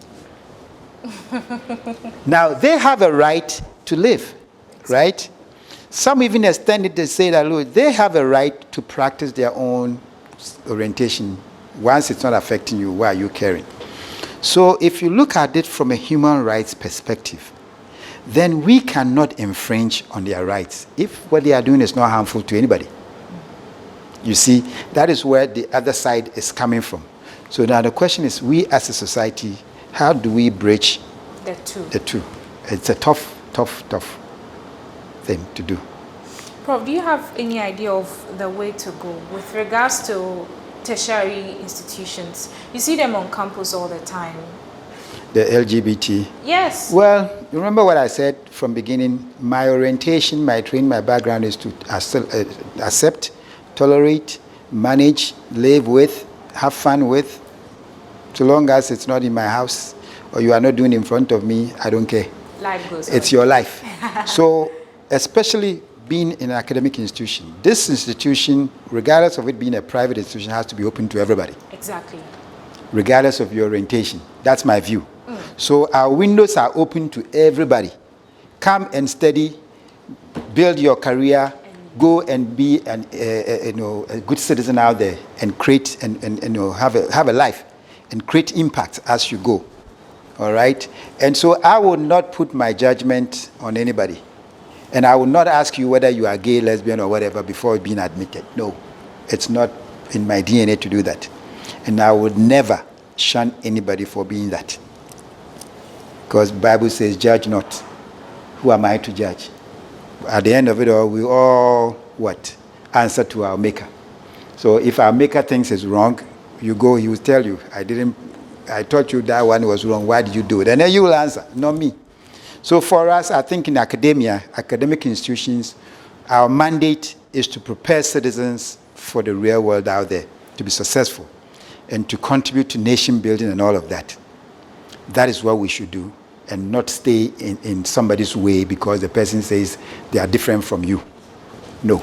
Now, they have a right to live, right? Some even extend it to say that, look, they have a right to practice their own orientation. Once it's not affecting you, why are you caring? So if you look at it from a human rights perspective, then we cannot infringe on their rights if what they are doing is not harmful to anybody. You see, that is where the other side is coming from. So now the question is, we as a society, how do we bridge the two? It's a tough thing to do. Prof, do you have any idea of the way to go with regards to tertiary institutions? You see them on campus all the time. The LGBT? Yes. Well, remember what I said from beginning. My orientation, my training, my background is to accept, tolerate, manage, live with, have fun with. So long as it's not in my house or you are not doing it in front of me, I don't care. Life goes on. It's your life. So, especially being in an academic institution, this institution, regardless of it being a private institution, has to be open to everybody. Exactly. Regardless of your orientation. That's my view. So our windows are open to everybody. Come and study, build your career, go and be a good citizen out there and create and have a life and create impact as you go. All right? And so I will not put my judgment on anybody. And I will not ask you whether you are gay, lesbian, or whatever before being admitted. No, it's not in my DNA to do that. And I would never shun anybody for being that. Because the Bible says, judge not. Who am I to judge? At the end of it all, we all, answer to our Maker. So if our Maker thinks it's wrong, you go, he will tell you, I taught you that one was wrong, why did you do it? And then you will answer, not me. So for us, I think in academia, academic institutions, our mandate is to prepare citizens for the real world out there, to be successful, and to contribute to nation building and all of that. That is what we should do, and not stay in somebody's way because the person says they are different from you. No.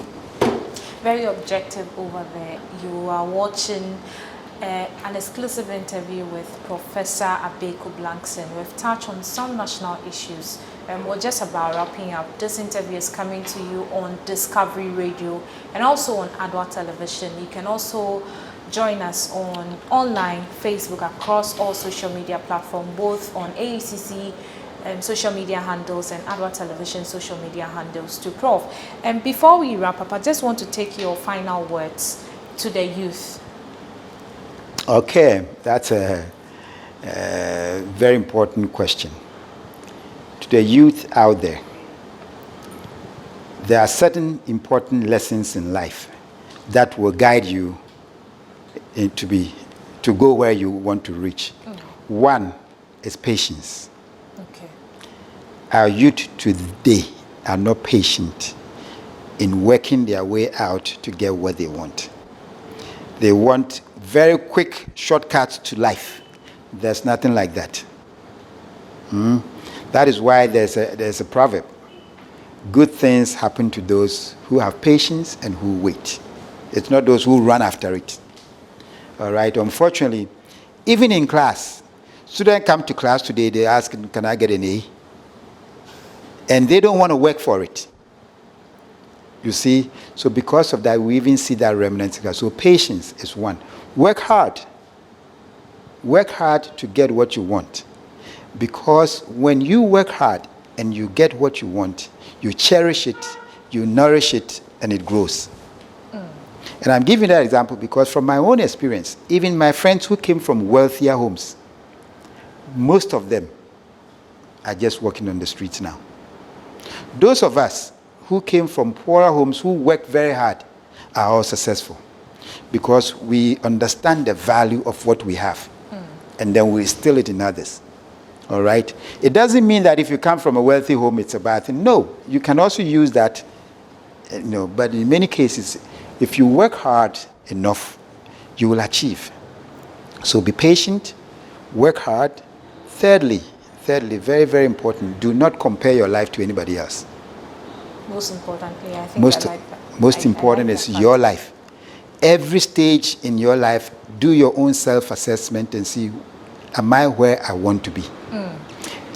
Very objective over there. You are watching an exclusive interview with Professor ABEIKU BLANKSON. We've touched on some national issues. We're just about wrapping up. This interview is coming to you on Discovery Radio and also on Adwa Television. You can also join us on online, Facebook, across all social media platforms, both on AUCC social media handles and Adwa Television social media handles to Prof. And before we wrap up, I just want to take your final words to the youth. Okay, that's a very important question. To the youth out there, there are certain important lessons in life that will guide you to go where you want to reach. One is patience. Okay. Our youth today are not patient in working their way out to get what they want. They want very quick shortcuts to life. There's nothing like that. That is why there's a proverb. Good things happen to those who have patience and who wait. It's not those who run after it. All right. Unfortunately, even in class, students come to class today, they ask, can I get an A? And they don't want to work for it. You see? So because of that, we even see that remnant. So patience is one. Work hard. Work hard to get what you want. Because when you work hard and you get what you want, you cherish it, you nourish it, and it grows. And I'm giving that example because from my own experience, even my friends who came from wealthier homes, most of them are just walking on the streets now. Those of us who came from poorer homes, who worked very hard, are all successful because we understand the value of what we have, and then we instill it in others. All right? It doesn't mean that if you come from a wealthy home, it's a bad thing. No, you can also use that, but in many cases, if you work hard enough, you will achieve. So be patient, work hard. Thirdly, very, very important, do not compare your life to anybody else. Most importantly, I think I like that. Most important is your life. Every stage in your life, do your own self-assessment and see, am I where I want to be?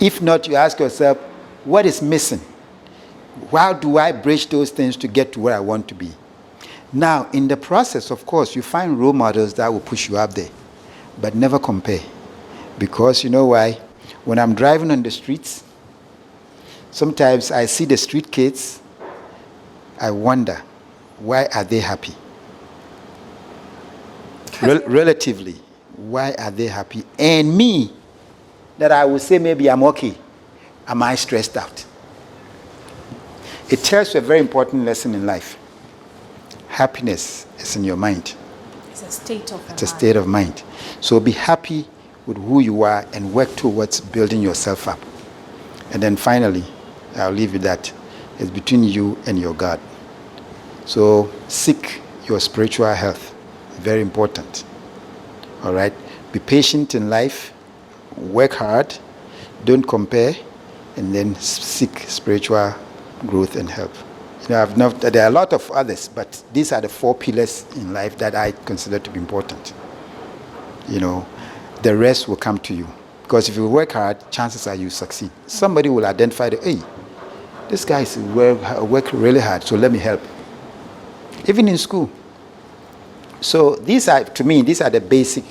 If not, you ask yourself, what is missing? How do I bridge those things to get to where I want to be? Now, in the process, of course, you find role models that will push you up there, but never compare. Because you know why? When I'm driving on the streets, sometimes I see the street kids, I wonder, why are they happy? Relatively, why are they happy? And me, that I would say maybe I'm okay, am I stressed out? It tells you a very important lesson in life. Happiness is in your mind. It's a state of mind. It's a state of mind. So be happy with who you are and work towards building yourself up. And then finally, I'll leave you that. It's between you and your God. So seek your spiritual health. Very important. All right? Be patient in life. Work hard. Don't compare. And then seek spiritual growth and help. There are a lot of others, but these are the 4 pillars in life that I consider to be important. The rest will come to you. Because if you work hard, chances are you succeed. Somebody will identify that, hey, this guy is work really hard, so let me help. Even in school. So to me, these are the basic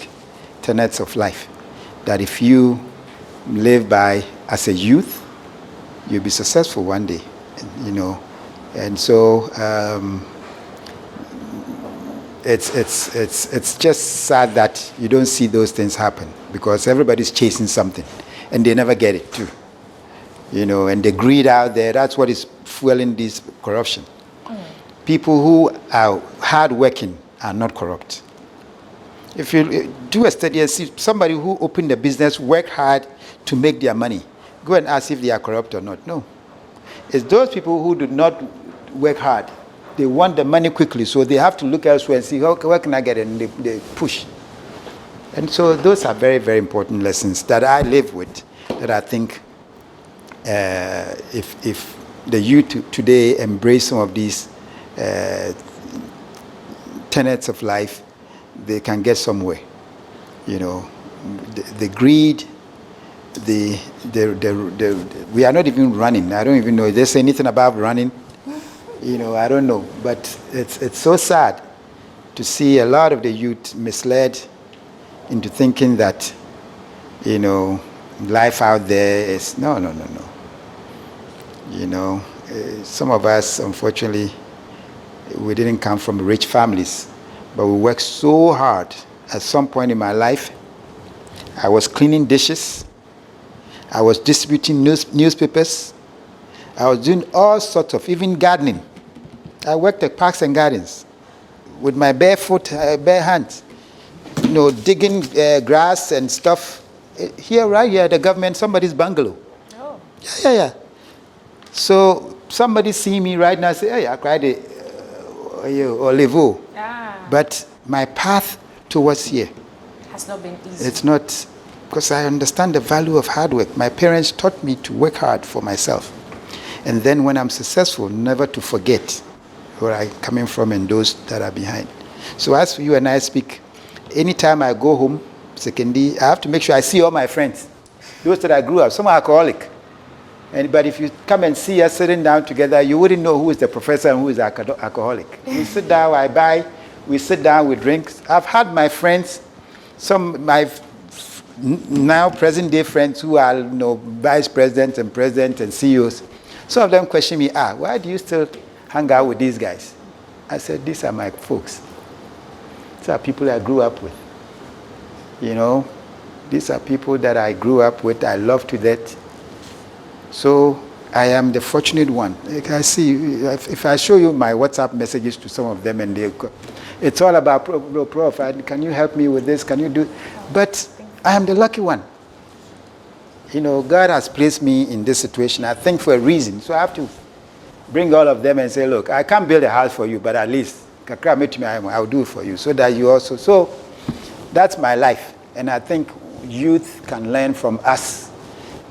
tenets of life. That if you live by as a youth, you'll be successful one day. And so it's just sad that you don't see those things happen because everybody's chasing something and they never get it too. And the greed out there, that's what is fueling this corruption. People who are hardworking are not corrupt. If you do a study and see somebody who opened a business, work hard to make their money, go and ask if they are corrupt or not. No. It's those people who do not work hard. They want the money quickly, so they have to look elsewhere and see, where can I get it? And they push. And so those are very, very important lessons that I live with, that I think if the youth today embrace some of these tenets of life, they can get somewhere. The greed, we are not even running. I don't even know if they say anything about running. I don't know. But it's so sad to see a lot of the youth misled into thinking that, life out there is no. Some of us, unfortunately, we didn't come from rich families, but we worked so hard. At some point in my life, I was cleaning dishes. I was distributing newspapers. I was doing all sorts of, even gardening. I worked at parks and gardens with my bare hands, digging grass and stuff here, right here, the government, somebody's bungalow. Oh. Yeah. So somebody see me right now, say, hey, I cried Olivo. But my path towards here has not been easy. It's not, because I understand the value of hard work. My parents taught me to work hard for myself. And then when I'm successful, never to forget where I'm coming from and those that are behind. So as you and I speak, anytime I go home, secondly, I have to make sure I see all my friends. Those that I grew up, some are alcoholic. But if you come and see us sitting down together, you wouldn't know who is the professor and who is the alcoholic. We sit down, we sit down, we drink. I've had my friends, my now present day friends who are vice presidents and CEOs. Some of them question me, why do you still hang out with these guys? I said, these are my folks. These are people I grew up with. These are people that I grew up with, I love to death. So I am the fortunate one. Like I see, if I show you my WhatsApp messages to some of them, and it's all about Prof. Can you help me with this? Can you do? But I am the lucky one. God has placed me in this situation, I think, for a reason. So I have to bring all of them and say, look, I can't build a house for you, but at least I'll do it for you, so that you also. So that's my life, and I think youth can learn from us.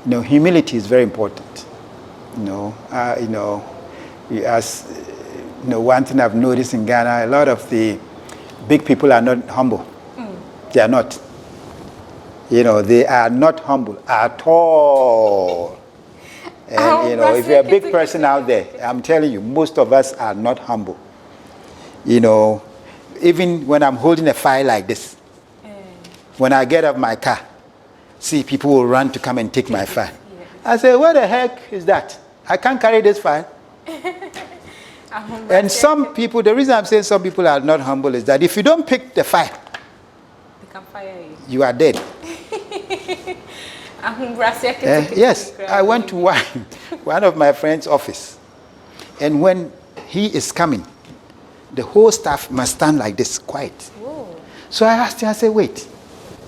Humility is very important. One thing I've noticed in Ghana, a lot of the big people are not humble. They are not. They are not humble at all. And if you're a big person out there, I'm telling you, most of us are not humble. Even when I'm holding a file like this, when I get out of my car, see, people will run to come and take my file. I say, what the heck is that? I can't carry this file. And some people, the reason I'm saying some people are not humble is that if you don't pick the file, they can fire you. You are dead. Yes, I went to one of my friend's office. And when he is coming, the whole staff must stand like this, quiet. Whoa. So I asked him, I said, wait,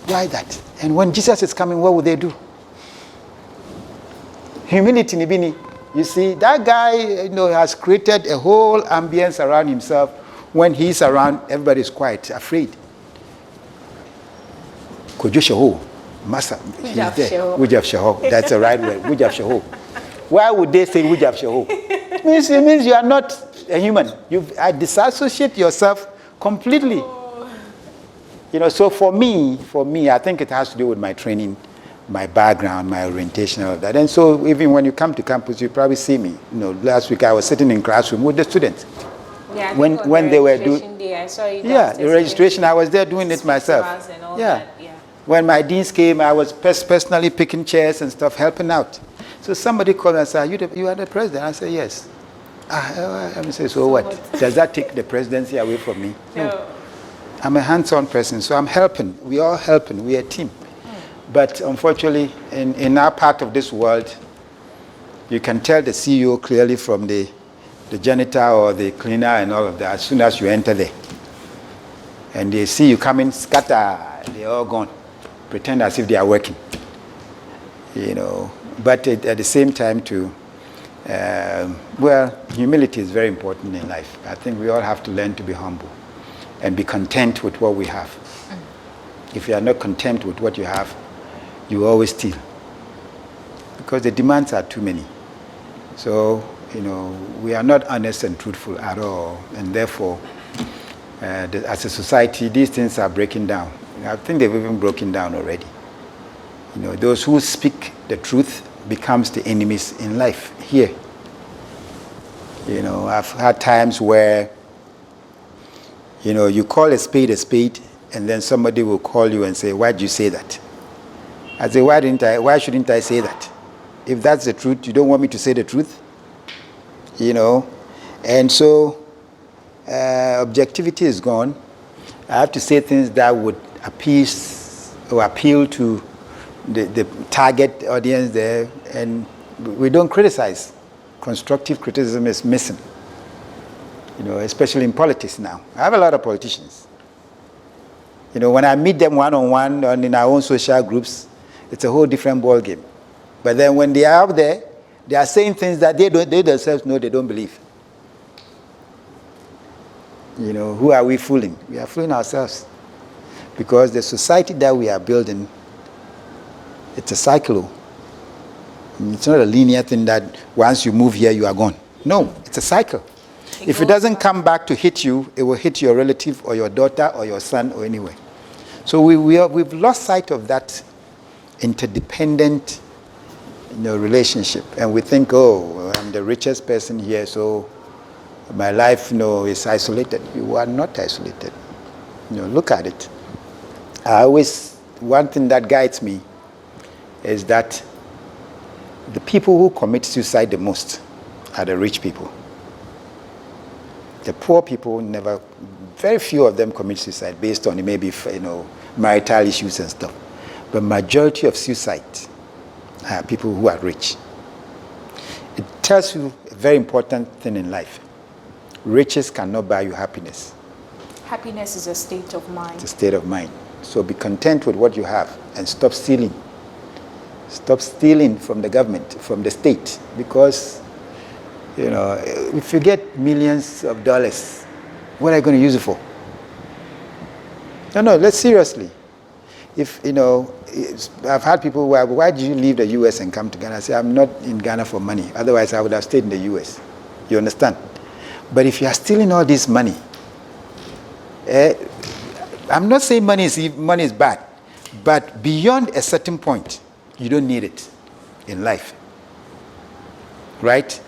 why that? And when Jesus is coming, what would they do? Humility, Nibini. You see, that guy has created a whole ambience around himself. When he's around, everybody's quiet, afraid. Kujushaho, Masa, he's there. Wujaf Shaho. That's the right word. Wujaf Shaho. Why would they say Wujaf Shaho? It means you are not a human. You disassociate yourself completely. So for me, I think it has to do with my training, my background, my orientation, all of that. And so even when you come to campus, you probably see me. Last week I was sitting in classroom with the students. Yeah, when they were doing. I saw you the registration, I was there doing it myself. When my deans came, I was personally picking chairs and stuff, helping out. So somebody called me and said, you are the president? I said, yes. I say, so what? Does that take the presidency away from me? No. I'm a hands-on person, so I'm helping. We all helping. We're a team. But unfortunately, in our part of this world, you can tell the CEO clearly from the janitor or the cleaner and all of that as soon as you enter there. And they see you coming, scatter, they're all gone. Pretend as if they are working. But at the same time too, humility is very important in life. I think we all have to learn to be humble and be content with what we have. If you are not content with what you have, you always steal. Because the demands are too many. So, we are not honest and truthful at all. And therefore, as a society, these things are breaking down. I think they've even broken down already. Those who speak the truth becomes the enemies in life here. I've had times where, you call a spade, and then somebody will call you and say, why did you say that? I say, why shouldn't I say that? If that's the truth, you don't want me to say the truth? And so objectivity is gone. I have to say things that would appease or appeal to the target audience there, and we don't criticize. Constructive criticism is missing, especially in politics now. I have a lot of politicians. When I meet them one-on-one and in our own social groups, it's a whole different ball game. But then when they are out there, they are saying things that they themselves know they don't believe. You know, who are we fooling? We are fooling ourselves. Because the society that we are building, it's a cycle. It's not a linear thing that once you move here, you are gone. No, it's a cycle. If it doesn't come back to hit you, it will hit your relative or your daughter or your son or anywhere. So we've lost sight of that interdependent, relationship. And we think, oh, I'm the richest person here, so my life, is isolated. You are not isolated. Look at it. One thing that guides me is that the people who commit suicide the most are the rich people. The poor people very few of them commit suicide based on maybe, marital issues and stuff. But majority of suicide are people who are rich. It tells you a very important thing in life. Riches cannot buy you happiness. Happiness is a state of mind. It's a state of mind. So be content with what you have and stop stealing. Stop stealing from the government, from the state, because, if you get millions of dollars, what are you going to use it for? No, let's seriously. If, I've had people who why did you leave the U.S. and come to Ghana? I say, I'm not in Ghana for money. Otherwise, I would have stayed in the U.S. You understand? But if you are stealing all this money, I'm not saying money is bad, but beyond a certain point, you don't need it in life. Right?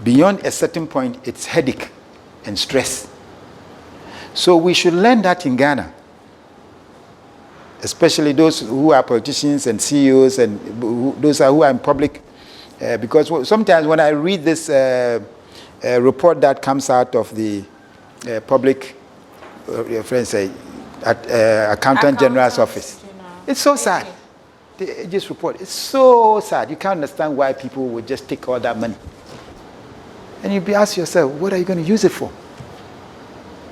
Beyond a certain point, it's headache and stress. So we should learn that in Ghana. Especially those who are politicians and CEOs and those who are in public. Because sometimes when I read this report that comes out of the public, your friends say, Accountant General's office, it's so sad. This report, it's so sad. You can't understand why people would just take all that money. And you ask yourself, what are you going to use it for?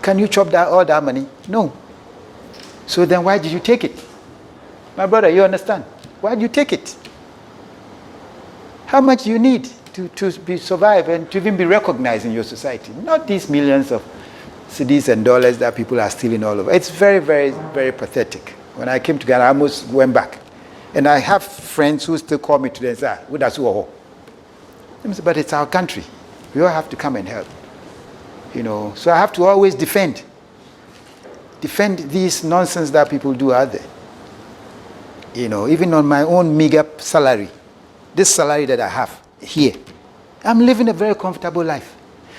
Can you chop all that money? No. So then why did you take it? My brother, you understand? Why did you take it? How much do you need to survive and to even be recognized in your society? Not these millions of cedis and dollars that people are stealing all over. It's very, very, very pathetic. When I came to Ghana, I almost went back. And I have friends who still call me today and say, but it's our country. We all have to come and help. So I have to always defend these nonsense that people do out there. Even on my own meager salary, this salary that I have here, I'm living a very comfortable life.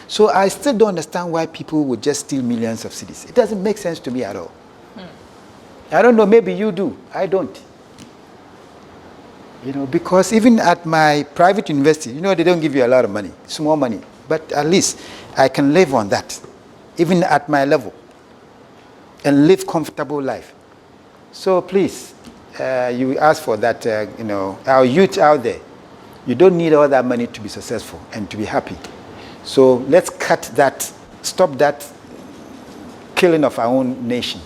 So I still don't understand why people would just steal millions of cedis. It doesn't make sense to me at all. I don't know, maybe you do. I don't. Because even at my private university, they don't give you a lot of money, small money. But at least I can live on that, even at my level, and live comfortable life. So please, you ask for that, our youth out there, you don't need all that money to be successful and to be happy. So let's cut that, stop that killing of our own nation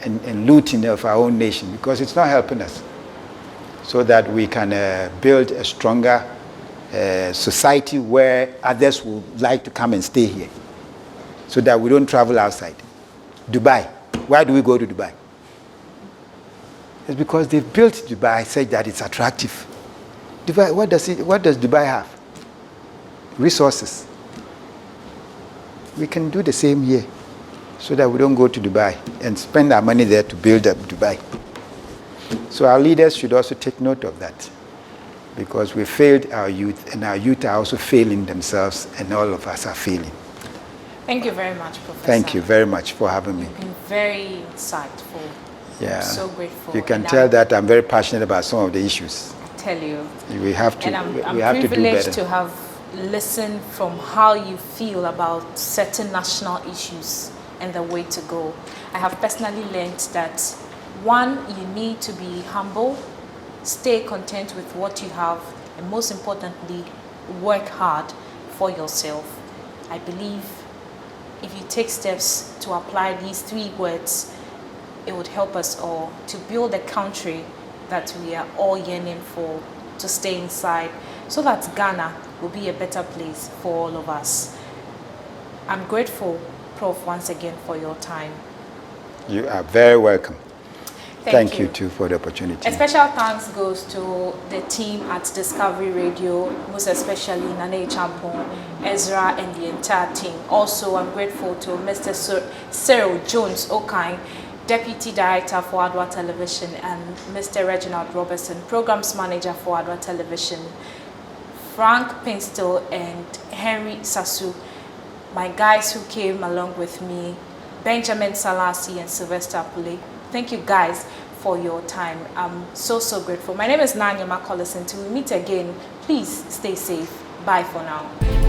and looting of our own nation, because it's not helping us, so that we can build a stronger society where others would like to come and stay here, so that we don't travel outside. Dubai. Why do we go to Dubai? It's because they've built Dubai such that it's attractive. Dubai, what does Dubai have? Resources. We can do the same here, so that we don't go to Dubai and spend our money there to build up Dubai. So our leaders should also take note of that, because we failed our youth, and our youth are also failing themselves, and all of us are failing. Thank you very much, Professor. Thank you very much for having me. You've been very insightful. Yeah. I'm so grateful. You can tell that I'm very passionate about some of the issues. I tell you. We have to. And we have to do better. I'm privileged to have listened from how you feel about certain national issues and the way to go. I have personally learned that, one, you need to be humble, stay content with what you have, and most importantly, work hard for yourself. I believe if you take steps to apply these 3 words, it would help us all to build a country that we are all yearning for, to stay inside, so that Ghana will be a better place for all of us. I'm grateful, Prof, once again for your time. You are very welcome. Thank you you too for the opportunity. A special thanks goes to the team at Discovery Radio, most especially Nane Champon, Ezra, and the entire team. Also, I'm grateful to Mr. Cyril Jones Okine, Deputy Director for Adwa Television, and Mr. Reginald Robertson, Programs Manager for Adwa Television, Frank Pinstel and Henry Sasu, my guys who came along with me, Benjamin Salasi and Sylvester Pule. Thank you guys for your time. I'm so grateful. My name is Naa Anyema Collison. Till we meet again, please stay safe. Bye for now.